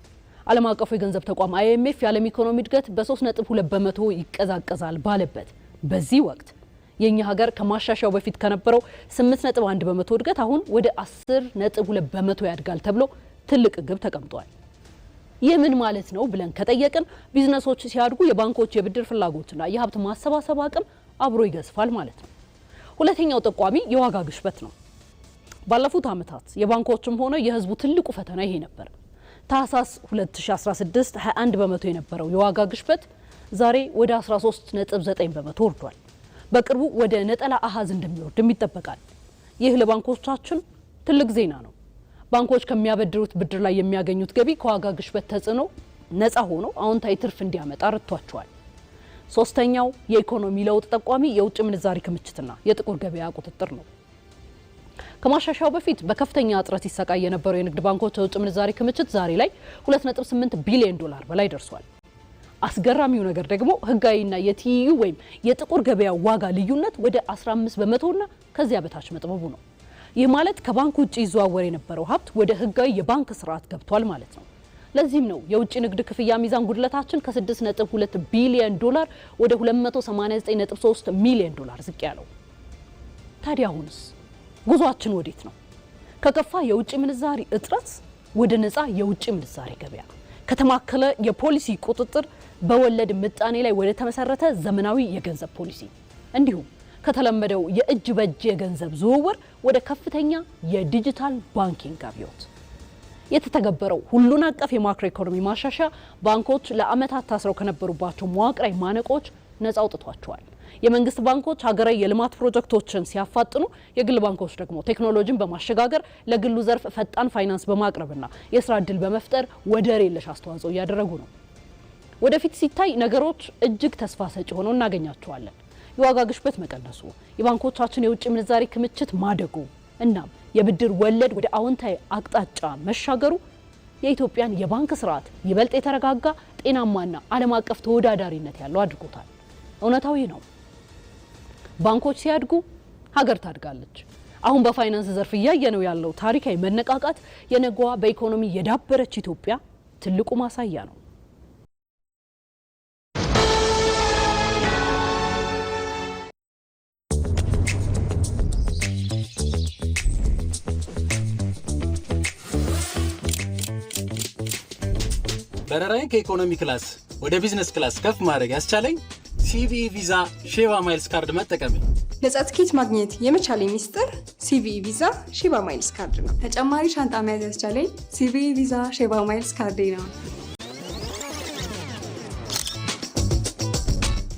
ዓለም አቀፉ የገንዘብ ተቋም IMF የዓለም ኢኮኖሚ እድገት በ3.2 በመቶ ይቀዛቀዛል ባለበት በዚህ ወቅት የኛ ሀገር ከማሻሻያው በፊት ከነበረው 8.1 በመቶ እድገት አሁን ወደ 10.2 በመቶ ያድጋል ተብሎ ትልቅ ግብ ተቀምጧል። ይህ ምን ማለት ነው ብለን ከጠየቅን ቢዝነሶች ሲያድጉ የባንኮች የብድር ፍላጎትና የሀብት ማሰባሰብ አቅም አብሮ ይገዝፋል ማለት ነው። ሁለተኛው ጠቋሚ የዋጋ ግሽበት ነው። ባለፉት ዓመታት የባንኮችም ሆነ የህዝቡ ትልቁ ፈተና ይሄ ነበር። ታህሳስ 2016 21 በመቶ የነበረው የዋጋ ግሽበት ዛሬ ወደ 13.9 በመቶ ወርዷል። በቅርቡ ወደ ነጠላ አሃዝ እንደሚወርድም ይጠበቃል። ይህ ለባንኮቻችን ትልቅ ዜና ነው። ባንኮች ከሚያበድሩት ብድር ላይ የሚያገኙት ገቢ ከዋጋ ግሽበት ተጽዕኖ ነፃ ሆኖ አዎንታዊ ትርፍ እንዲያመጣ ረድቷቸዋል። ሶስተኛው የኢኮኖሚ ለውጥ ጠቋሚ የውጭ ምንዛሪ ክምችትና የጥቁር ገበያ ቁጥጥር ነው። ከማሻሻያው በፊት በከፍተኛ እጥረት ይሰቃይ የነበረው የንግድ ባንኮች የውጭ ምንዛሪ ክምችት ዛሬ ላይ 2.8 ቢሊዮን ዶላር በላይ ደርሷል። አስገራሚው ነገር ደግሞ ህጋዊና የትይዩ ወይም የጥቁር ገበያ ዋጋ ልዩነት ወደ 15 በመቶና ከዚያ በታች መጥበቡ ነው። ይህ ማለት ከባንክ ውጪ ይዘዋወር የነበረው ሀብት ወደ ህጋዊ የባንክ ስርዓት ገብቷል ማለት ነው። ለዚህም ነው የውጭ ንግድ ክፍያ ሚዛን ጉድለታችን ከ6.2 ቢሊዮን ዶላር ወደ 289.3 ሚሊዮን ዶላር ዝቅ ያለው። ታዲያ አሁንስ ጉዟችን ወዴት ነው? ከከፋ የውጭ ምንዛሪ እጥረት ወደ ነፃ የውጭ ምንዛሪ ገበያ፣ ከተማከለ የፖሊሲ ቁጥጥር በወለድ ምጣኔ ላይ ወደ ተመሰረተ ዘመናዊ የገንዘብ ፖሊሲ፣ እንዲሁም ከተለመደው የእጅ በእጅ የገንዘብ ዝውውር ወደ ከፍተኛ የዲጂታል ባንኪንግ አብዮት። የተተገበረው ሁሉን አቀፍ የማክሮ ኢኮኖሚ ማሻሻያ ባንኮች ለዓመታት ታስረው ከነበሩባቸው መዋቅራዊ ማነቆች ነፃ አውጥቷቸዋል። የመንግስት ባንኮች ሀገራዊ የልማት ፕሮጀክቶችን ሲያፋጥኑ፣ የግል ባንኮች ደግሞ ቴክኖሎጂን በማሸጋገር ለግሉ ዘርፍ ፈጣን ፋይናንስ በማቅረብና የስራ ዕድል በመፍጠር ወደር የለሽ አስተዋጽኦ እያደረጉ ነው። ወደፊት ሲታይ ነገሮች እጅግ ተስፋ ሰጪ ሆነው እናገኛቸዋለን። የዋጋ ግሽበት መቀነሱ፣ የባንኮቻችን የውጭ ምንዛሪ ክምችት ማደጉ እናም የብድር ወለድ ወደ አዎንታዊ አቅጣጫ መሻገሩ የኢትዮጵያን የባንክ ስርዓት ይበልጥ የተረጋጋ፣ ጤናማና ዓለም አቀፍ ተወዳዳሪነት ያለው አድርጎታል። እውነታዊ ነው። ባንኮች ሲያድጉ ሀገር ታድጋለች። አሁን በፋይናንስ ዘርፍ እያየነው ያለው ታሪካዊ መነቃቃት የነገዋ በኢኮኖሚ የዳበረች ኢትዮጵያ ትልቁ ማሳያ ነው። በረራዬን ከኢኮኖሚ ክላስ ወደ ቢዝነስ ክላስ ከፍ ማድረግ ያስቻለኝ ሲቪኢ ቪዛ ሼባ ማይልስ ካርድ መጠቀም። ነጻ ትኬት ማግኘት የመቻሌ ሚስጥር ሲቪኢ ቪዛ ሼባ ማይልስ ካርድ ነው። ተጨማሪ ሻንጣ መያዝ ያስቻለኝ ሲቪኢ ቪዛ ሼባ ማይልስ ካርድ ነው።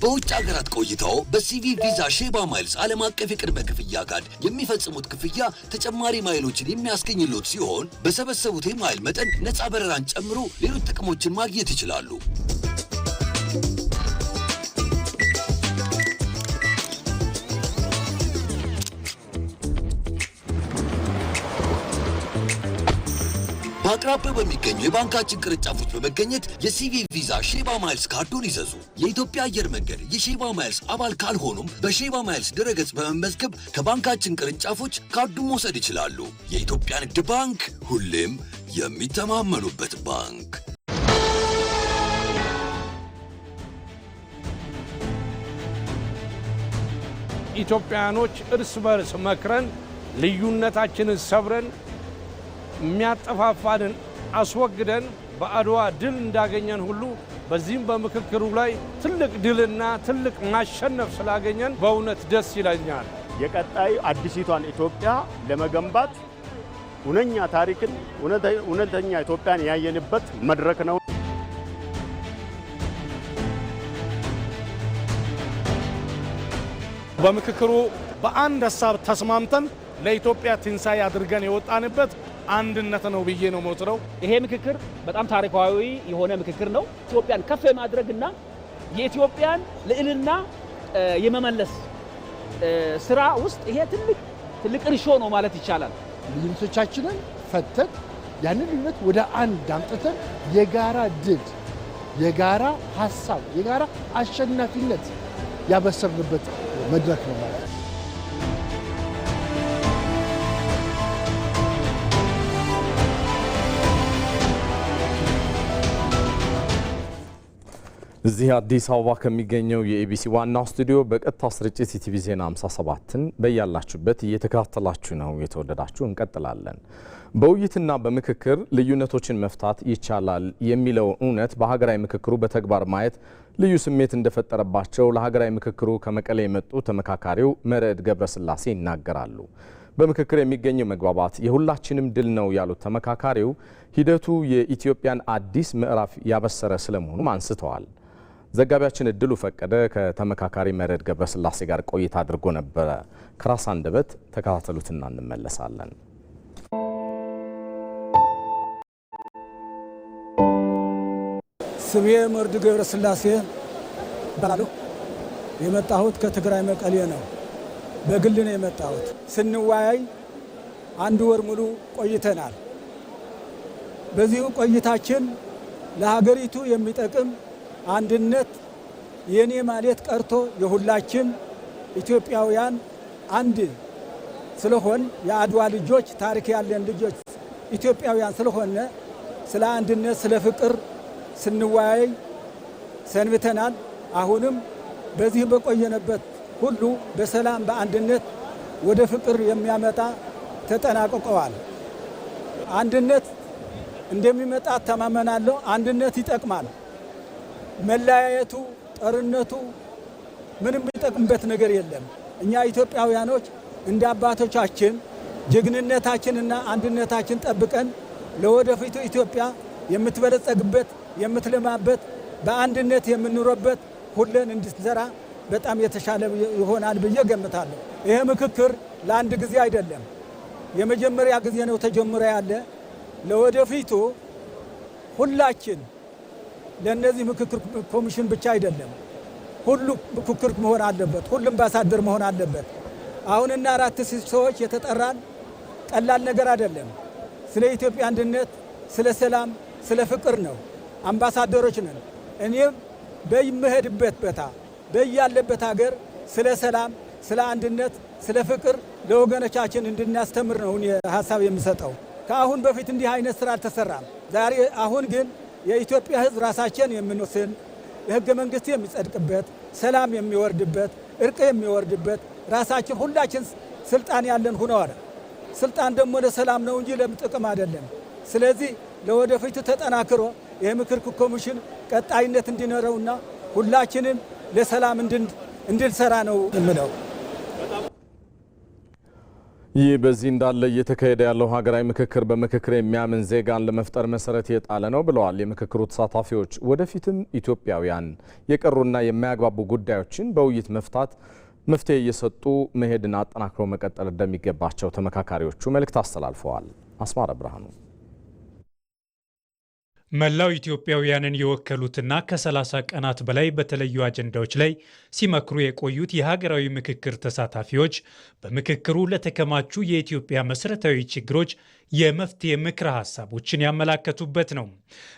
በውጭ ሀገራት ቆይታው በሲቪኢ ቪዛ ሼባ ማይልስ ዓለም አቀፍ የቅድመ ክፍያ ካርድ የሚፈጽሙት ክፍያ ተጨማሪ ማይሎችን የሚያስገኝሎት ሲሆን በሰበሰቡት የማይል መጠን ነጻ በረራን ጨምሮ ሌሎች ጥቅሞችን ማግኘት ይችላሉ። በአቅራቢያው በሚገኙ የባንካችን ቅርንጫፎች በመገኘት የሲቪ ቪዛ ሼባ ማይልስ ካርዶን ይዘዙ። የኢትዮጵያ አየር መንገድ የሼባ ማይልስ አባል ካልሆኑም በሼባ ማይልስ ድረገጽ በመመዝገብ ከባንካችን ቅርንጫፎች ካርዱን መውሰድ ይችላሉ። የኢትዮጵያ ንግድ ባንክ ሁሌም የሚተማመኑበት ባንክ። ኢትዮጵያኖች እርስ በርስ መክረን ልዩነታችንን ሰብረን የሚያጠፋፋንን አስወግደን በአድዋ ድል እንዳገኘን ሁሉ በዚህም በምክክሩ ላይ ትልቅ ድልና ትልቅ ማሸነፍ ስላገኘን በእውነት ደስ ይለኛል። የቀጣይ አዲሲቷን ኢትዮጵያ ለመገንባት እውነተኛ ታሪክን እውነተኛ ኢትዮጵያን ያየንበት መድረክ ነው። በምክክሩ በአንድ ሀሳብ ተስማምተን ለኢትዮጵያ ትንሳኤ አድርገን የወጣንበት አንድነት ነው ብዬ ነው የምወስደው። ይሄ ምክክር በጣም ታሪካዊ የሆነ ምክክር ነው። ኢትዮጵያን ከፍ የማድረግና የኢትዮጵያን ልዕልና የመመለስ ስራ ውስጥ ይሄ ትልቅ እርሾ ነው ማለት ይቻላል። ልዩነቶቻችንን ፈተን ያንን ልዩነት ወደ አንድ አምጥተን የጋራ ድል፣ የጋራ ሀሳብ፣ የጋራ አሸናፊነት ያበሰርንበት መድረክ ነው ማለት ነው። እዚህ አዲስ አበባ ከሚገኘው የኢቢሲ ዋናው ስቱዲዮ በቀጥታ ስርጭት ኢቲቪ ዜና 57ን በያላችሁበት እየተከታተላችሁ ነው። የተወደዳችሁ እንቀጥላለን። በውይይትና በምክክር ልዩነቶችን መፍታት ይቻላል የሚለው እውነት በሀገራዊ ምክክሩ በተግባር ማየት ልዩ ስሜት እንደፈጠረባቸው ለሀገራዊ ምክክሩ ከመቀሌ የመጡ ተመካካሪው መርዕድ ገብረስላሴ ይናገራሉ። በምክክር የሚገኘው መግባባት የሁላችንም ድል ነው ያሉት ተመካካሪው ሂደቱ የኢትዮጵያን አዲስ ምዕራፍ ያበሰረ ስለመሆኑም አንስተዋል። ዘጋቢያችን እድሉ ፈቀደ ከተመካካሪ መርዕድ ገብረስላሴ ጋር ቆይታ አድርጎ ነበረ። ከራስ አንደበት ተከታተሉትና እንመለሳለን። ስሜ መርዕድ ገብረስላሴ እባላለሁ። የመጣሁት ከትግራይ መቀሌ ነው። በግል ነው የመጣሁት። ስንወያይ አንድ ወር ሙሉ ቆይተናል። በዚሁ ቆይታችን ለሀገሪቱ የሚጠቅም አንድነት የኔ ማለት ቀርቶ የሁላችን ኢትዮጵያውያን አንድ ስለሆን የአድዋ ልጆች ታሪክ ያለን ልጆች ኢትዮጵያውያን ስለሆነ ስለ አንድነት ስለ ፍቅር ስንወያይ ሰንብተናል። አሁንም በዚህ በቆየነበት ሁሉ በሰላም በአንድነት ወደ ፍቅር የሚያመጣ ተጠናቅቀዋል። አንድነት እንደሚመጣ ተማመናለሁ። አንድነት ይጠቅማል። መለያየቱ፣ ጦርነቱ ምንም የሚጠቅምበት ነገር የለም። እኛ ኢትዮጵያውያኖች እንደ አባቶቻችን ጀግንነታችንና አንድነታችን ጠብቀን ለወደፊቱ ኢትዮጵያ የምትበለጸግበት የምትለማበት በአንድነት የምንኖርበት ሁለን እንድንሰራ በጣም የተሻለ ይሆናል ብዬ ገምታለሁ። ይሄ ምክክር ለአንድ ጊዜ አይደለም፣ የመጀመሪያ ጊዜ ነው ተጀምሮ ያለ። ለወደፊቱ ሁላችን ለነዚህ ምክክር ኮሚሽን ብቻ አይደለም፣ ሁሉ ምክክር መሆን አለበት፣ ሁሉም አምባሳደር መሆን አለበት። አሁንና 4 ሰዎች የተጠራን ቀላል ነገር አይደለም። ስለ ኢትዮጵያ አንድነት፣ ስለ ሰላም፣ ስለ ፍቅር ነው። አምባሳደሮች ነን። እኔም በየምሄድበት ቦታ በያለበት ሀገር ስለ ሰላም፣ ስለ አንድነት፣ ስለ ፍቅር ለወገኖቻችን እንድናስተምር ነው ሀሳብ የምሰጠው። ከአሁን በፊት እንዲህ አይነት ስራ አልተሰራም። ዛሬ አሁን ግን የኢትዮጵያ ሕዝብ ራሳችን የምንወስን የህገ መንግስት የሚጸድቅበት፣ ሰላም የሚወርድበት፣ እርቅ የሚወርድበት ራሳችን ሁላችን ስልጣን ያለን ሆነዋል። ስልጣን ደግሞ ለሰላም ነው እንጂ ለጥቅም አይደለም። ስለዚህ ለወደፊቱ ተጠናክሮ የምክክር ኮሚሽን ቀጣይነት እንዲኖረውና ሁላችንም ለሰላም እንድንሰራ ነው የምለው። ይህ በዚህ እንዳለ እየተካሄደ ያለው ሀገራዊ ምክክር በምክክር የሚያምን ዜጋን ለመፍጠር መሰረት የጣለ ነው ብለዋል የምክክሩ ተሳታፊዎች። ወደፊትም ኢትዮጵያውያን የቀሩና የማያግባቡ ጉዳዮችን በውይይት መፍታት መፍትሄ እየሰጡ መሄድን አጠናክረው መቀጠል እንደሚገባቸው ተመካካሪዎቹ መልእክት አስተላልፈዋል። አስማረ ብርሃኑ መላው ኢትዮጵያውያንን የወከሉትና ከ30 ቀናት በላይ በተለዩ አጀንዳዎች ላይ ሲመክሩ የቆዩት የሀገራዊ ምክክር ተሳታፊዎች በምክክሩ ለተከማቹ የኢትዮጵያ መሰረታዊ ችግሮች የመፍትሄ ምክረ ሀሳቦችን ያመላከቱበት ነው።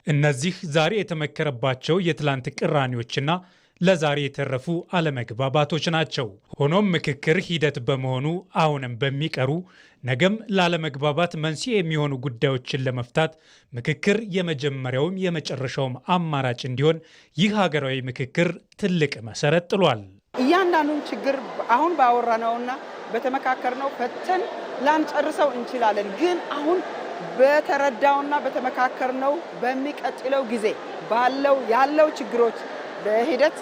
እነዚህ ዛሬ የተመከረባቸው የትላንት ቅራኔዎችና ለዛሬ የተረፉ አለመግባባቶች ናቸው። ሆኖም ምክክር ሂደት በመሆኑ አሁንም በሚቀሩ ነገም ላለመግባባት መንስኤ የሚሆኑ ጉዳዮችን ለመፍታት ምክክር የመጀመሪያውም የመጨረሻውም አማራጭ እንዲሆን ይህ ሀገራዊ ምክክር ትልቅ መሰረት ጥሏል። እያንዳንዱን ችግር አሁን ባወራነውና በተመካከርነው ፈተን ላንጨርሰው እንችላለን። ግን አሁን በተረዳውና በተመካከርነው በሚቀጥለው ጊዜ ያለው ችግሮች በሂደት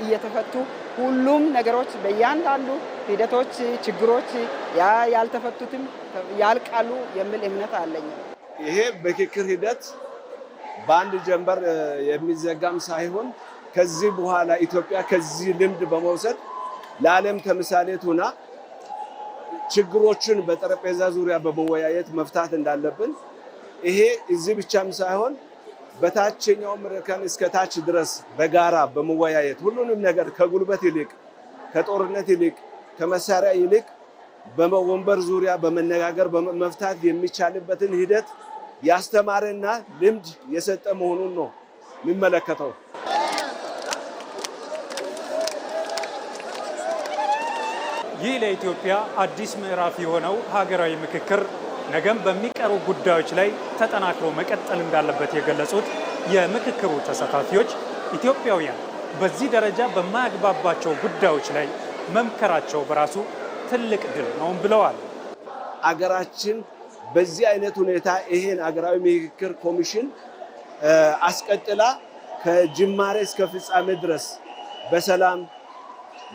እየተፈቱ ሁሉም ነገሮች በእያንዳንዱ ሂደቶች ችግሮች ያልተፈቱትም ያልቃሉ የሚል እምነት አለኝ። ይሄ ምክክር ሂደት በአንድ ጀንበር የሚዘጋም ሳይሆን ከዚህ በኋላ ኢትዮጵያ ከዚህ ልምድ በመውሰድ ለዓለም ተምሳሌት ሆና ችግሮችን በጠረጴዛ ዙሪያ በመወያየት መፍታት እንዳለብን ይሄ እዚህ ብቻም ሳይሆን በታችኛው ምርከን እስከ ታች ድረስ በጋራ በመወያየት ሁሉንም ነገር ከጉልበት ይልቅ ከጦርነት ይልቅ ከመሳሪያ ይልቅ በወንበር ዙሪያ በመነጋገር መፍታት የሚቻልበትን ሂደት ያስተማረና ልምድ የሰጠ መሆኑን ነው የሚመለከተው። ይህ ለኢትዮጵያ አዲስ ምዕራፍ የሆነው ሀገራዊ ምክክር ነገም በሚቀሩ ጉዳዮች ላይ ተጠናክሮ መቀጠል እንዳለበት የገለጹት የምክክሩ ተሳታፊዎች ኢትዮጵያውያን በዚህ ደረጃ በማያግባባቸው ጉዳዮች ላይ መምከራቸው በራሱ ትልቅ ድል ነው ብለዋል። አገራችን በዚህ አይነት ሁኔታ ይሄን አገራዊ ምክክር ኮሚሽን አስቀጥላ ከጅማሬ እስከ ፍጻሜ ድረስ በሰላም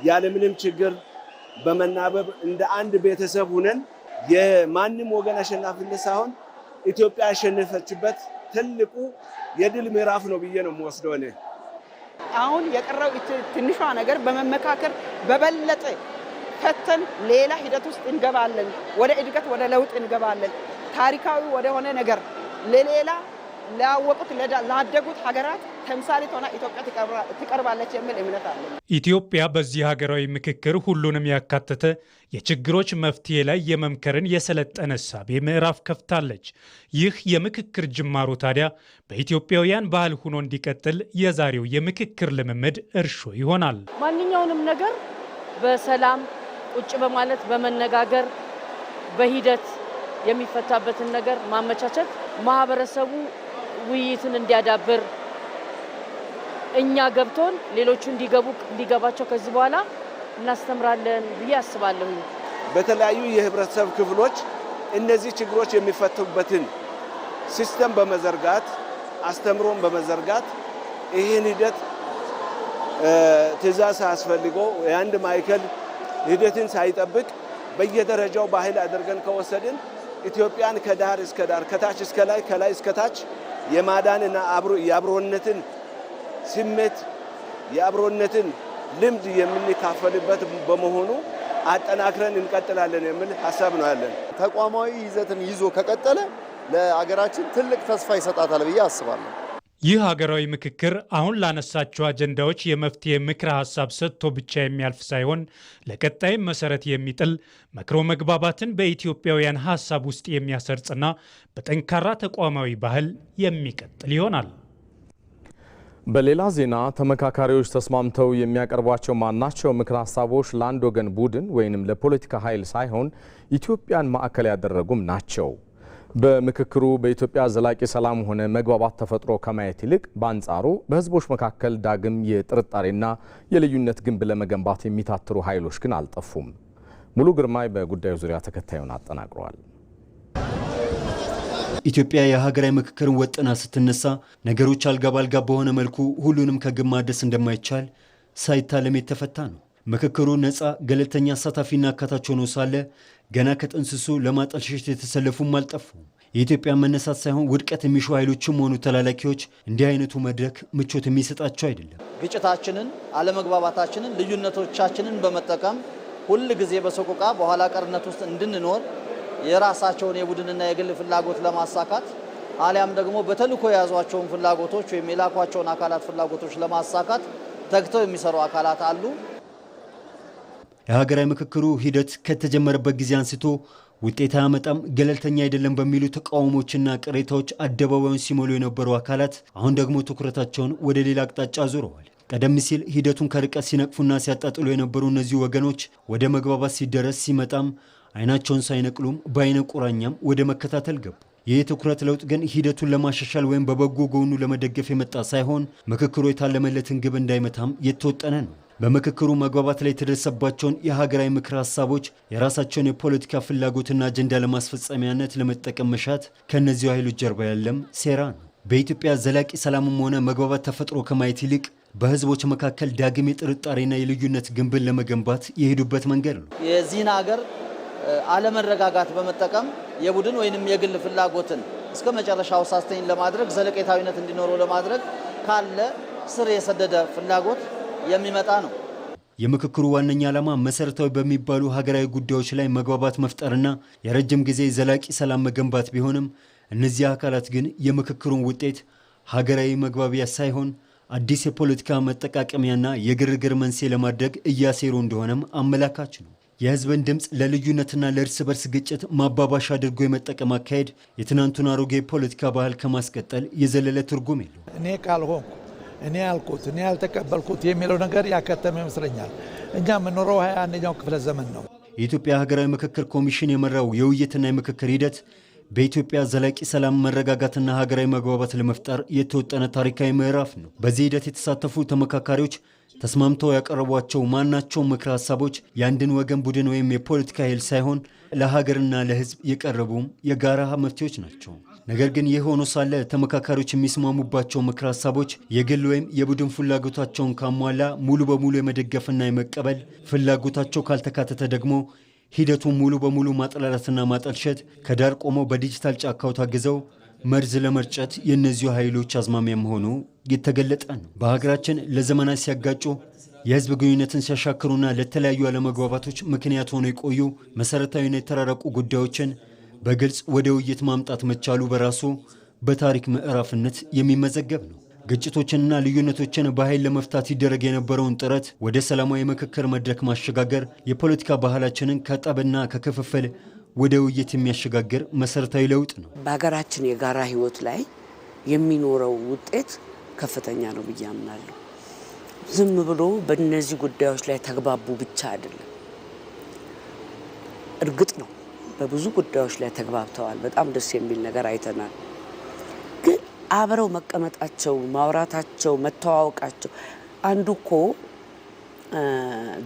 ያለምንም ችግር በመናበብ እንደ አንድ ቤተሰብ ሆነን የማንም ወገን አሸናፊነት ሳይሆን ኢትዮጵያ ያሸነፈችበት ትልቁ የድል ምዕራፍ ነው ብዬ ነው የምወስደው እኔ። አሁን የቀረው ትንሿ ነገር በመመካከር በበለጠ ፈተን ሌላ ሂደት ውስጥ እንገባለን። ወደ እድገት ወደ ለውጥ እንገባለን። ታሪካዊ ወደ ሆነ ነገር ለሌላ ላወቁት ላደጉት ሀገራት ተምሳሌት ሆና ኢትዮጵያ ትቀርባለች የሚል እምነት አለኝ። ኢትዮጵያ በዚህ ሀገራዊ ምክክር ሁሉንም ያካተተ የችግሮች መፍትሄ ላይ የመምከርን የሰለጠነ እሳቤ ምዕራፍ ከፍታለች። ይህ የምክክር ጅማሮ ታዲያ በኢትዮጵያውያን ባህል ሆኖ እንዲቀጥል የዛሬው የምክክር ልምምድ እርሾ ይሆናል። ማንኛውንም ነገር በሰላም ቁጭ በማለት በመነጋገር በሂደት የሚፈታበትን ነገር ማመቻቸት ማህበረሰቡ ውይይትን እንዲያዳብር እኛ ገብቶን ሌሎቹ እንዲገባቸው ከዚህ በኋላ እናስተምራለን ብዬ አስባለሁ። በተለያዩ የህብረተሰብ ክፍሎች እነዚህ ችግሮች የሚፈቱበትን ሲስተም በመዘርጋት አስተምሮን በመዘርጋት ይህን ሂደት ትዕዛዝ ሳያስፈልገው የአንድ ማዕከል ሂደትን ሳይጠብቅ በየደረጃው ባህል አድርገን ከወሰድን ኢትዮጵያን ከዳር እስከ ዳር ከታች እስከ ላይ ከላይ እስከ ታች የማዳንና የአብሮነትን ስሜት የአብሮነትን ልምድ የምንካፈልበት በመሆኑ አጠናክረን እንቀጥላለን የሚል ሀሳብ ነው ያለን። ተቋማዊ ይዘትን ይዞ ከቀጠለ ለአገራችን ትልቅ ተስፋ ይሰጣታል ብዬ አስባለሁ። ይህ ሀገራዊ ምክክር አሁን ላነሳቸው አጀንዳዎች የመፍትሄ ምክረ ሀሳብ ሰጥቶ ብቻ የሚያልፍ ሳይሆን ለቀጣይም መሰረት የሚጥል መክሮ መግባባትን በኢትዮጵያውያን ሀሳብ ውስጥ የሚያሰርጽና በጠንካራ ተቋማዊ ባህል የሚቀጥል ይሆናል። በሌላ ዜና ተመካካሪዎች ተስማምተው የሚያቀርቧቸው ማናቸው ምክረ ሀሳቦች ለአንድ ወገን ቡድን ወይንም ለፖለቲካ ኃይል ሳይሆን ኢትዮጵያን ማዕከል ያደረጉም ናቸው። በምክክሩ በኢትዮጵያ ዘላቂ ሰላም ሆነ መግባባት ተፈጥሮ ከማየት ይልቅ በአንጻሩ በሕዝቦች መካከል ዳግም የጥርጣሬና የልዩነት ግንብ ለመገንባት የሚታትሩ ኃይሎች ግን አልጠፉም። ሙሉ ግርማይ በጉዳዩ ዙሪያ ተከታዩን አጠናቅሯል። ኢትዮጵያ የሀገራዊ ምክክርን ወጥና ስትነሳ ነገሮች አልጋ ባልጋ በሆነ መልኩ ሁሉንም ከግብ ማድረስ እንደማይቻል ሳይታለም የተፈታ ነው። ምክክሩ ነፃ፣ ገለልተኛ፣ አሳታፊና አካታች ሆኖ ሳለ ገና ከጥንስሱ ለማጠልሸት የተሰለፉም አልጠፉም። የኢትዮጵያ መነሳት ሳይሆን ውድቀት የሚሹ ኃይሎችም ሆኑ ተላላኪዎች እንዲህ አይነቱ መድረክ ምቾት የሚሰጣቸው አይደለም። ግጭታችንን፣ አለመግባባታችንን፣ ልዩነቶቻችንን በመጠቀም ሁል ጊዜ በሰቆቃ በኋላ ቀርነት ውስጥ እንድንኖር የራሳቸውን የቡድንና የግል ፍላጎት ለማሳካት አሊያም ደግሞ በተልእኮ የያዟቸውን ፍላጎቶች ወይም የላኳቸውን አካላት ፍላጎቶች ለማሳካት ተግተው የሚሰሩ አካላት አሉ። የሀገራዊ ምክክሩ ሂደት ከተጀመረበት ጊዜ አንስቶ ውጤት አያመጣም፣ ገለልተኛ አይደለም በሚሉ ተቃውሞችና ቅሬታዎች አደባባዩን ሲሞሉ የነበሩ አካላት አሁን ደግሞ ትኩረታቸውን ወደ ሌላ አቅጣጫ አዙረዋል። ቀደም ሲል ሂደቱን ከርቀት ሲነቅፉና ሲያጣጥሉ የነበሩ እነዚህ ወገኖች ወደ መግባባት ሲደረስ ሲመጣም አይናቸውን ሳይነቅሉም በአይነ ቁራኛም ወደ መከታተል ገቡ። ይህ የትኩረት ለውጥ ግን ሂደቱን ለማሻሻል ወይም በበጎ ጎኑ ለመደገፍ የመጣ ሳይሆን ምክክሩ የታለመለትን ግብ እንዳይመታም የተወጠነ ነው። በምክክሩ መግባባት ላይ የተደረሰባቸውን የሀገራዊ ምክር ሀሳቦች የራሳቸውን የፖለቲካ ፍላጎትና አጀንዳ ለማስፈጸሚያነት ለመጠቀም መሻት ከእነዚሁ ኃይሎች ጀርባ ያለም ሴራ ነው። በኢትዮጵያ ዘላቂ ሰላምም ሆነ መግባባት ተፈጥሮ ከማየት ይልቅ በህዝቦች መካከል ዳግም የጥርጣሬና የልዩነት ግንብን ለመገንባት የሄዱበት መንገድ ነው። የዚህን ሀገር አለመረጋጋት በመጠቀም የቡድን ወይንም የግል ፍላጎትን እስከ መጨረሻው ሳስተኝ ለማድረግ ዘለቄታዊነት እንዲኖረው ለማድረግ ካለ ስር የሰደደ ፍላጎት የሚመጣ ነው። የምክክሩ ዋነኛ ዓላማ መሰረታዊ በሚባሉ ሀገራዊ ጉዳዮች ላይ መግባባት መፍጠርና የረጅም ጊዜ ዘላቂ ሰላም መገንባት ቢሆንም እነዚህ አካላት ግን የምክክሩን ውጤት ሀገራዊ መግባቢያ ሳይሆን አዲስ የፖለቲካ መጠቃቀሚያና የግርግር መንስኤ ለማድረግ እያሴሩ እንደሆነም አመላካች ነው። የህዝብን ድምፅ ለልዩነትና ለእርስ በርስ ግጭት ማባባሻ አድርጎ የመጠቀም አካሄድ የትናንቱን አሮጌ ፖለቲካ ባህል ከማስቀጠል የዘለለ ትርጉም የለው። እኔ ካልሆንኩ እኔ ያልኩት እኔ ያልተቀበልኩት የሚለው ነገር ያከተመ ይመስለኛል። እኛ የምኖረው 21ኛው ክፍለ ዘመን ነው። የኢትዮጵያ ሀገራዊ ምክክር ኮሚሽን የመራው የውይይትና የምክክር ሂደት በኢትዮጵያ ዘላቂ ሰላም መረጋጋትና ሀገራዊ መግባባት ለመፍጠር የተወጠነ ታሪካዊ ምዕራፍ ነው። በዚህ ሂደት የተሳተፉ ተመካካሪዎች ተስማምተው ያቀረቧቸው ማናቸው ምክር ሀሳቦች የአንድን ወገን ቡድን ወይም የፖለቲካ ኃይል ሳይሆን ለሀገርና ለህዝብ የቀረቡም የጋራ መፍትሄዎች ናቸው። ነገር ግን ይህ ሆኖ ሳለ ተመካካሪዎች የሚስማሙባቸው ምክር ሀሳቦች የግል ወይም የቡድን ፍላጎታቸውን ካሟላ ሙሉ በሙሉ የመደገፍና የመቀበል ፍላጎታቸው ካልተካተተ ደግሞ ሂደቱን ሙሉ በሙሉ ማጥላላትና ማጠልሸት ከዳር ቆመው በዲጂታል ጫካው ታግዘው መርዝ ለመርጨት የእነዚሁ ኃይሎች አዝማሚያ መሆኑ የተገለጠ ነው። በሀገራችን ለዘመናት ሲያጋጩ የህዝብ ግንኙነትን ሲያሻክሩና ለተለያዩ አለመግባባቶች ምክንያት ሆነው የቆዩ መሰረታዊና የተራረቁ ጉዳዮችን በግልጽ ወደ ውይይት ማምጣት መቻሉ በራሱ በታሪክ ምዕራፍነት የሚመዘገብ ነው። ግጭቶችንና ልዩነቶችን በኃይል ለመፍታት ይደረግ የነበረውን ጥረት ወደ ሰላማዊ ምክክር መድረክ ማሸጋገር የፖለቲካ ባህላችንን ከጠብና ከክፍፍል ወደ ውይይት የሚያሸጋግር መሰረታዊ ለውጥ ነው። በሀገራችን የጋራ ህይወት ላይ የሚኖረው ውጤት ከፍተኛ ነው ብዬ አምናለሁ። ዝም ብሎ በእነዚህ ጉዳዮች ላይ ተግባቡ ብቻ አይደለም። እርግጥ ነው በብዙ ጉዳዮች ላይ ተግባብተዋል። በጣም ደስ የሚል ነገር አይተናል። ግን አብረው መቀመጣቸው፣ ማውራታቸው፣ መተዋወቃቸው አንዱ እኮ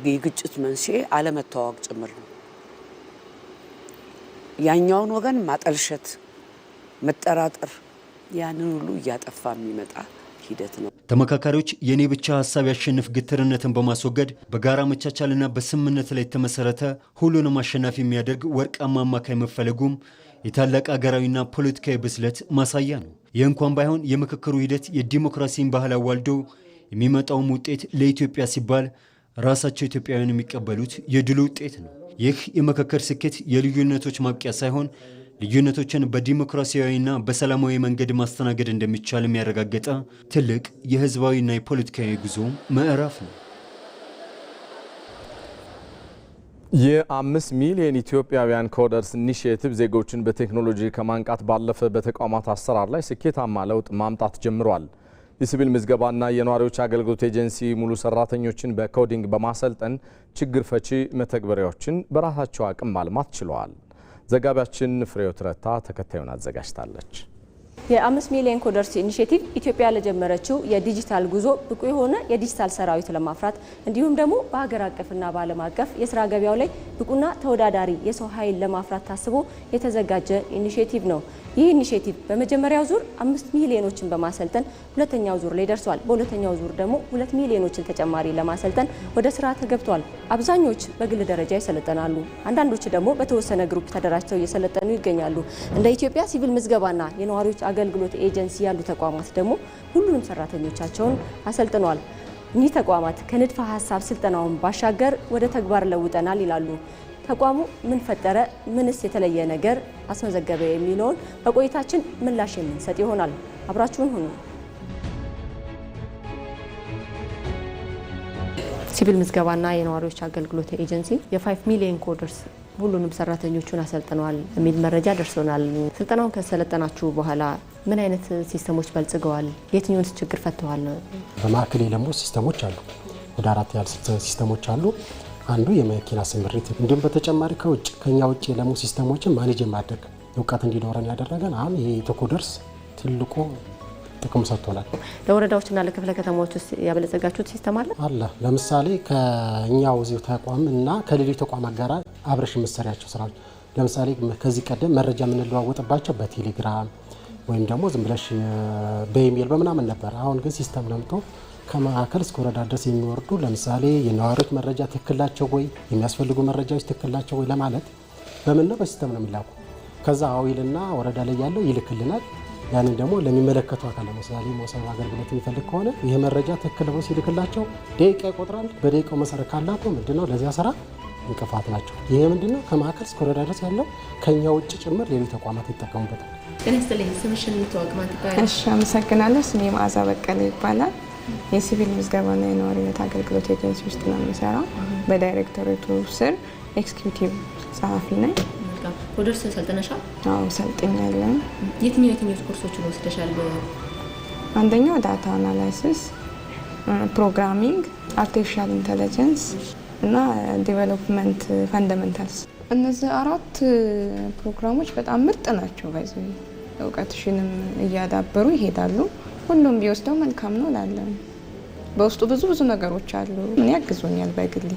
የግጭት መንስኤ አለመተዋወቅ ጭምር ነው። ያኛውን ወገን ማጠልሸት፣ መጠራጠር ያንን ሁሉ እያጠፋ የሚመጣ ሂደት ነው። ተመካካሪዎች የኔ ብቻ ሀሳብ ያሸንፍ ግትርነትን በማስወገድ በጋራ መቻቻልና በስምምነት ላይ የተመሰረተ ሁሉንም አሸናፊ የሚያደርግ ወርቃማ አማካይ መፈለጉም የታላቅ ሀገራዊና ፖለቲካዊ ብስለት ማሳያ ነው። ይህ እንኳን ባይሆን የምክክሩ ሂደት የዲሞክራሲን ባህል አዋልዶ የሚመጣውም ውጤት ለኢትዮጵያ ሲባል ራሳቸው ኢትዮጵያውያን የሚቀበሉት የድሉ ውጤት ነው። ይህ የምክክር ስኬት የልዩነቶች ማብቂያ ሳይሆን ልዩነቶችን በዲሞክራሲያዊና በሰላማዊ መንገድ ማስተናገድ እንደሚቻል የሚያረጋግጥ ትልቅ የህዝባዊና የፖለቲካዊ ጉዞ ምዕራፍ ነው። የ5 ሚሊዮን ኢትዮጵያውያን ኮደርስ ኢኒሺየቲቭ ዜጎችን በቴክኖሎጂ ከማንቃት ባለፈ በተቋማት አሰራር ላይ ስኬታማ ለውጥ ማምጣት ጀምሯል። የሲቪል ምዝገባና የነዋሪዎች አገልግሎት ኤጀንሲ ሙሉ ሰራተኞችን በኮዲንግ በማሰልጠን ችግር ፈቺ መተግበሪያዎችን በራሳቸው አቅም ማልማት ችለዋል። ዘጋቢያችን ፍሬህይወት ረታ ተከታዩን አዘጋጅታለች። የ5 ሚሊዮን ኮደርስ ኢኒሺየቲቭ ኢትዮጵያ ለጀመረችው የዲጂታል ጉዞ ብቁ የሆነ የዲጂታል ሰራዊት ለማፍራት እንዲሁም ደግሞ በሀገር አቀፍና በዓለም አቀፍ የስራ ገበያው ላይ ብቁና ተወዳዳሪ የሰው ኃይል ለማፍራት ታስቦ የተዘጋጀ ኢኒሺየቲቭ ነው። ይህ ኢኒሺየቲቭ በመጀመሪያው ዙር 5 ሚሊዮኖችን በማሰልጠን ሁለተኛው ዙር ላይ ደርሷል። በሁለተኛው ዙር ደግሞ 2 ሚሊዮኖችን ተጨማሪ ለማሰልጠን ወደ ስራ ተገብቷል። አብዛኞች በግል ደረጃ ይሰለጠናሉ። አንዳንዶች ደግሞ በተወሰነ ግሩፕ ተደራጅተው እየሰለጠኑ ይገኛሉ። እንደ ኢትዮጵያ ሲቪል ምዝገባና የነዋሪዎች አገልግሎት ኤጀንሲ ያሉ ተቋማት ደግሞ ሁሉንም ሰራተኞቻቸውን አሰልጥነዋል። እኚህ ተቋማት ከንድፈ ሀሳብ ስልጠናውን ባሻገር ወደ ተግባር ለውጠናል ይላሉ። ተቋሙ ምን ፈጠረ፣ ምንስ የተለየ ነገር አስመዘገበ የሚለውን በቆይታችን ምላሽ የምንሰጥ ይሆናል። አብራችሁን ሁኑ። ሲቪል ምዝገባና የነዋሪዎች አገልግሎት ኤጀንሲ የ5 ሚሊዮን ኮደርስ ሁሉንም ሰራተኞቹን አሰልጥነዋል የሚል መረጃ ደርሶናል። ስልጠናውን ከሰለጠናችሁ በኋላ ምን አይነት ሲስተሞች በልጽገዋል? የትኞቹን ችግር ፈተዋል? በማዕከል የለሙ ሲስተሞች አሉ። ወደ 4 ያህል ሲስተሞች አሉ። አንዱ የመኪና ስምሪት፣ እንዲሁም በተጨማሪ ከኛ ውጭ የለሙ ሲስተሞችን ማኔጅ ማድረግ እውቀት እንዲኖረን ያደረገን አሁን ይሄ ኢትዮኮደርስ ትልቁ ጥቅም ሰጥቶናል። ለወረዳዎችና ለክፍለ ከተማዎች ውስጥ ያበለጸጋችሁት ሲስተም አለ? ለምሳሌ ከኛው እዚሁ ተቋም እና ከሌሎች ተቋማት ጋር አብረሽ የምትሰሪያቸው ስራዎች፣ ለምሳሌ ከዚህ ቀደም መረጃ የምንለዋወጥባቸው በቴሌግራም ወይም ደግሞ ዝም ብለሽ በኢሜል በምናምን ነበር። አሁን ግን ሲስተም ለምቶ ከማዕከል እስከ ወረዳ ድረስ የሚወርዱ ለምሳሌ የነዋሪዎች መረጃ ትክክላቸው ወይ የሚያስፈልጉ መረጃዎች ትክክላቸው ወይ ለማለት በምን ነው በሲስተም ነው የሚላኩ። ከዛ አዊልና ወረዳ ላይ ያለው ይልክልናል። ያንን ደግሞ ለሚመለከቱ አካል ለምሳሌ መሰብ አገልግሎት የሚፈልግ ከሆነ ይሄ መረጃ ትክክል ነው ሲልክላቸው ደቂቃ ይቆጥራል። በደቂቃው መሰረት ካላኩ ምንድነው ለዚያ ስራ እንቅፋት ናቸው። ይሄ ምንድነው ከማዕከል እስከ ወረዳ ድረስ ያለው ከኛ ውጭ ጭምር ሌሎች ተቋማት ይጠቀሙበታል። እነስተለኝ ስምሽን ተዋቅ ማለት ይባላል። እሺ፣ አመሰግናለሁ። ስሜ መዓዛ በቀለ ይባላል። የሲቪል ምዝገባና የነዋሪነት አገልግሎት ኤጀንሲ ውስጥ ነው የምሰራው። በዳይሬክተሬቱ ስር ኤክስኪዩቲቭ ጸሐፊ ነኝ። ኮደርስ ሰልጥነሻል? አዎ ሰልጥኛለሁ። የትኞቹ ኮርሶችን ወስደሻል? አንደኛው ዳታ አናላይሲስ፣ ፕሮግራሚንግ፣ አርቲፊሻል ኢንተለጀንስ እና ዴቨሎፕመንት ፈንዳሜንታልስ። እነዚህ 4 ፕሮግራሞች በጣም ምርጥ ናቸው። በዚህ እውቀትሽንም እያዳበሩ ይሄዳሉ። ሁሉም ቢወስደው መልካም ነው እላለሁ። በውስጡ ብዙ ነገሮች አሉ። ምን ያግዙኛል በግሌ።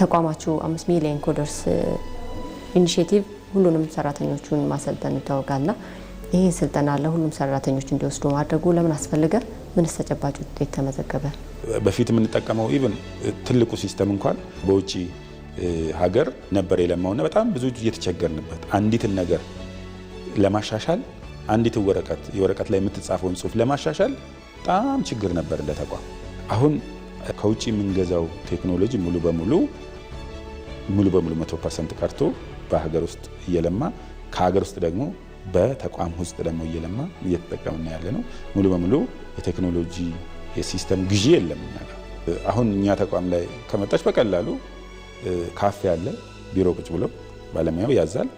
ተቋማችሁ 5 ሚሊዮን ኮደርስ ኢኒሼቲቭ ሁሉንም ሰራተኞቹን ማሰልጠን ይታወቃልና ይህ ስልጠና ለሁሉም ሰራተኞች እንዲወስዱ ማድረጉ ለምን አስፈልገ? ምንስ ተጨባጭ ውጤት ተመዘገበ? በፊት የምንጠቀመው ኢቭን ትልቁ ሲስተም እንኳን በውጪ ሀገር ነበር የለማውና በጣም ብዙ እየተቸገርንበት አንዲትን ነገር ለማሻሻል አንዲት የወረቀት ላይ የምትጻፈውን ጽሁፍ ለማሻሻል በጣም ችግር ነበር እንደ ተቋም። አሁን ከውጪ የምንገዛው ቴክኖሎጂ ሙሉ በሙሉ 100% ቀርቶ በሀገር ውስጥ እየለማ ከሀገር ውስጥ ደግሞ በተቋም ውስጥ ደግሞ እየለማ እየተጠቀምና ያለ ነው። ሙሉ በሙሉ የቴክኖሎጂ የሲስተም ግዢ የለም። አሁን እኛ ተቋም ላይ ከመጣች በቀላሉ ካፌ አለ፣ ቢሮ ቁጭ ብሎ ባለሙያው ያዛል፣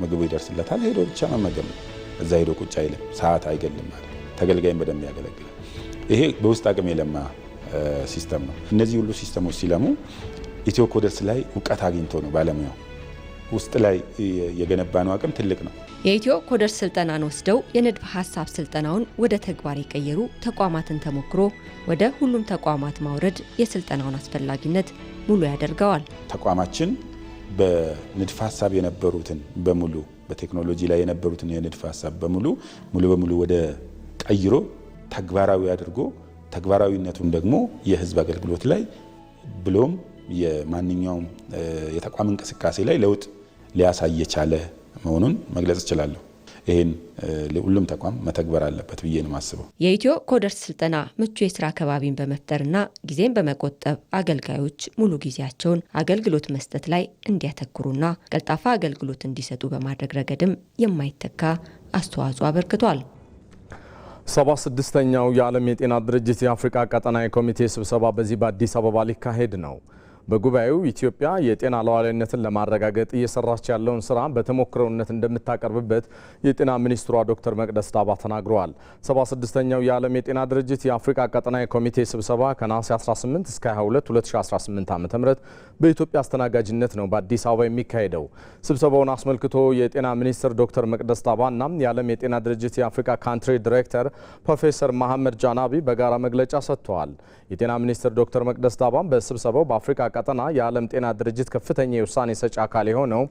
ምግቡ ይደርስለታል፣ ሄዶ ብቻ መመገብ ነው። እዛ ሄዶ ቁጭ አይልም፣ ሰዓት አይገልም ማለት ተገልጋይም በደንብ ያገለግላል። ይሄ በውስጥ አቅም የለማ ሲስተም ነው። እነዚህ ሁሉ ሲስተሞች ሲለሙ ኢትዮኮደርስ ላይ እውቀት አግኝቶ ነው ባለሙያው ውስጥ ላይ የገነባነው አቅም ትልቅ ነው። የኢትዮኮደርስ ስልጠናን ወስደው የንድፈ ሀሳብ ስልጠናውን ወደ ተግባር የቀየሩ ተቋማትን ተሞክሮ ወደ ሁሉም ተቋማት ማውረድ የስልጠናውን አስፈላጊነት ሙሉ ያደርገዋል። ተቋማችን በንድፈ ሀሳብ የነበሩትን በሙሉ በቴክኖሎጂ ላይ የነበሩትን የንድፈ ሀሳብ በሙሉ በሙሉ ወደ ቀይሮ ተግባራዊ አድርጎ ተግባራዊነቱን ደግሞ የህዝብ አገልግሎት ላይ ብሎም የማንኛውም የተቋም እንቅስቃሴ ላይ ለውጥ ሊያሳይ የቻለ መሆኑን መግለጽ እችላለሁ። ይህን ሁሉም ተቋም መተግበር አለበት ብዬ ነው የማስበው። የኢትዮኮደርስ ስልጠና ምቹ የስራ አካባቢን በመፍጠርና ጊዜን በመቆጠብ አገልጋዮች ሙሉ ጊዜያቸውን አገልግሎት መስጠት ላይ እንዲያተኩሩና ቀልጣፋ አገልግሎት እንዲሰጡ በማድረግ ረገድም የማይተካ አስተዋጽኦ አበርክቷል። 76ኛው የዓለም የጤና ድርጅት የአፍሪካ ቀጠናዊ ኮሚቴ ስብሰባ በዚህ በአዲስ አበባ ሊካሄድ ነው። በጉባኤው ኢትዮጵያ የጤና ሉዓላዊነትን ለማረጋገጥ እየሰራች ያለውን ስራ በተሞክሮነት እንደምታቀርብበት የጤና ሚኒስትሯ ዶክተር መቅደስ ዳባ ተናግረዋል። 76ኛው የዓለም የጤና ድርጅት የአፍሪካ ቀጠናዊ ኮሚቴ ስብሰባ ከነሐሴ 18 እስከ 22 2018 ዓ.ም በኢትዮጵያ አስተናጋጅነት ነው በአዲስ አበባ የሚካሄደው። ስብሰባውን አስመልክቶ የጤና ሚኒስትር ዶክተር መቅደስ ዳባ እና የዓለም የጤና ድርጅት የአፍሪካ ካንትሪ ዲሬክተር ፕሮፌሰር መሐመድ ጃናቢ በጋራ መግለጫ ሰጥተዋል። የጤና ሚኒስትር ዶክተር መቅደስ ዳባም በስብሰባው በአፍሪካ ቀጠና የዓለም ጤና ድርጅት ከፍተኛ የውሳኔ ሰጪ አካል የሆነው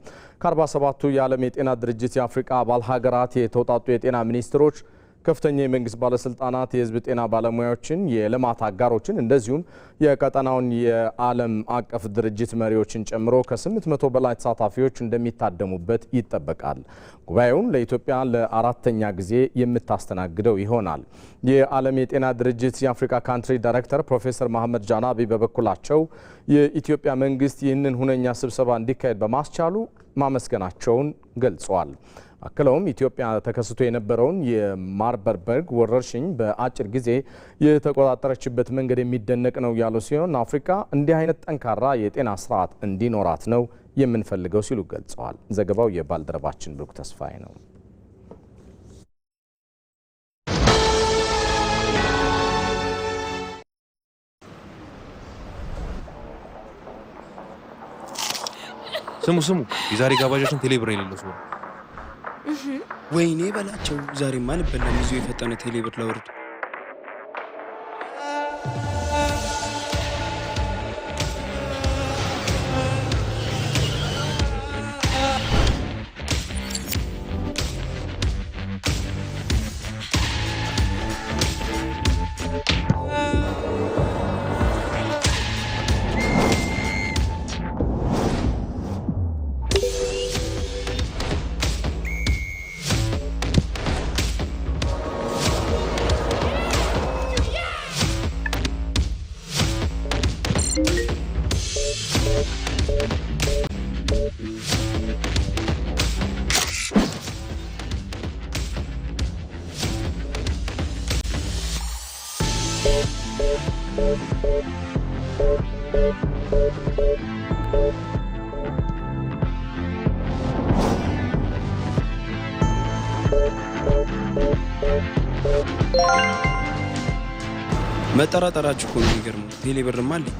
ከ47ቱ የዓለም የጤና ድርጅት የአፍሪካ አባል ሀገራት የተውጣጡ የጤና ሚኒስትሮች ከፍተኛ የመንግስት ባለስልጣናት፣ የህዝብ ጤና ባለሙያዎችን፣ የልማት አጋሮችን እንደዚሁም የቀጠናውን የዓለም አቀፍ ድርጅት መሪዎችን ጨምሮ ከ800 በላይ ተሳታፊዎች እንደሚታደሙበት ይጠበቃል። ጉባኤውን ለኢትዮጵያ ለአራተኛ ጊዜ የምታስተናግደው ይሆናል። የዓለም የጤና ድርጅት የአፍሪካ ካንትሪ ዳይሬክተር ፕሮፌሰር መሐመድ ጃናቢ በበኩላቸው የኢትዮጵያ መንግስት ይህንን ሁነኛ ስብሰባ እንዲካሄድ በማስቻሉ ማመስገናቸውን ገልጸዋል። አክለውም ኢትዮጵያ ተከስቶ የነበረውን የማርበርግ ወረርሽኝ በአጭር ጊዜ የተቆጣጠረችበት መንገድ የሚደነቅ ነው ያሉ ሲሆን አፍሪካ እንዲህ አይነት ጠንካራ የጤና ስርዓት እንዲኖራት ነው የምንፈልገው ሲሉ ገልጸዋል። ዘገባው የባልደረባችን ብሩክ ተስፋዬ ነው። ስሙ የዛሬ ጋባዣችን ቴሌብር የሌለው ሰው ወይኔ በላቸው ዛሬማ ልበላም ይዞ የፈጠነ ቴሌብር ለወርድ መጠራጠራችሁ እኮ ነው የሚገርመው። ቴሌብርማ አለኝ።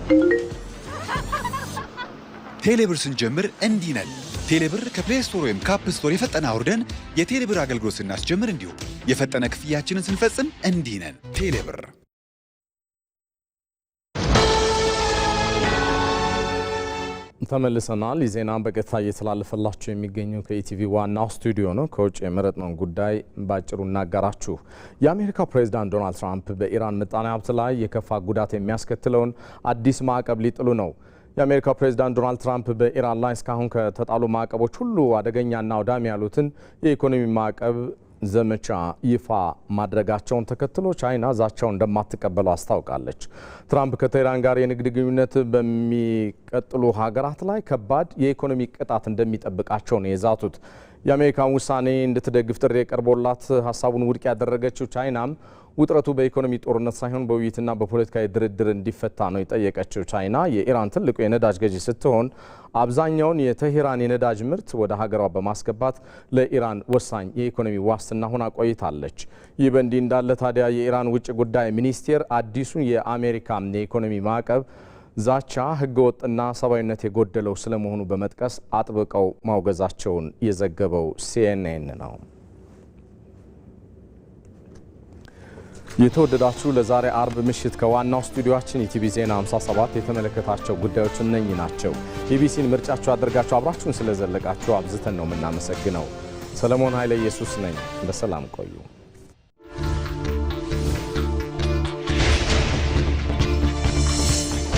ቴሌብር ስንጀምር እንዲህ ነን። ቴሌብር ከፕሌይ ስቶር ወይም ከአፕ ስቶር የፈጠነ አውርደን የቴሌብር አገልግሎት ስናስጀምር እንዲሁ የፈጠነ ክፍያችንን ስንፈጽም እንዲህ ነን። ቴሌብር ተመልሰናል። ዜና በቀጥታ እየተላለፈላችሁ የሚገኘው ከኢቲቪ ዋናው ስቱዲዮ ነው። ከውጭ የመረጥነውን ጉዳይ ባጭሩ እናጋራችሁ። የአሜሪካው ፕሬዝዳንት ዶናልድ ትራምፕ በኢራን ምጣኔ ሀብት ላይ የከፋ ጉዳት የሚያስከትለውን አዲስ ማዕቀብ ሊጥሉ ነው። የአሜሪካው ፕሬዝዳንት ዶናልድ ትራምፕ በኢራን ላይ እስካሁን ከተጣሉ ማዕቀቦች ሁሉ አደገኛና አውዳሚ ያሉትን የኢኮኖሚ ማዕቀብ ዘመቻ ይፋ ማድረጋቸውን ተከትሎ ቻይና ዛቻውን እንደማትቀበለው አስታውቃለች። ትራምፕ ከቴህራን ጋር የንግድ ግንኙነት በሚቀጥሉ ሀገራት ላይ ከባድ የኢኮኖሚ ቅጣት እንደሚጠብቃቸው ነው የዛቱት። የአሜሪካን ውሳኔ እንድትደግፍ ጥሪ የቀርቦላት ሀሳቡን ውድቅ ያደረገችው ቻይናም ውጥረቱ በኢኮኖሚ ጦርነት ሳይሆን በውይይትና በፖለቲካዊ ድርድር እንዲፈታ ነው የጠየቀችው። ቻይና የኢራን ትልቁ የነዳጅ ገዢ ስትሆን አብዛኛውን የቴህራን የነዳጅ ምርት ወደ ሀገሯ በማስገባት ለኢራን ወሳኝ የኢኮኖሚ ዋስትና ሆና ቆይታለች። ይህ በእንዲህ እንዳለ ታዲያ የኢራን ውጭ ጉዳይ ሚኒስቴር አዲሱን የአሜሪካ የኢኮኖሚ ማዕቀብ ዛቻ ህገወጥና ሰብአዊነት የጎደለው ስለመሆኑ በመጥቀስ አጥብቀው ማውገዛቸውን የዘገበው ሲኤንኤን ነው። የተወደዳችሁ ለዛሬ አርብ ምሽት ከዋናው ስቱዲዮአችን ኢቲቪ ዜና 57 የተመለከታቸው ጉዳዮች እነኚህ ናቸው። ኢቢሲን ምርጫችሁ አድርጋችሁ አብራችሁን ስለዘለቃችሁ አብዝተን ነው የምናመሰግነው። ሰለሞን ኃይለ ኢየሱስ ነኝ። በሰላም ቆዩ።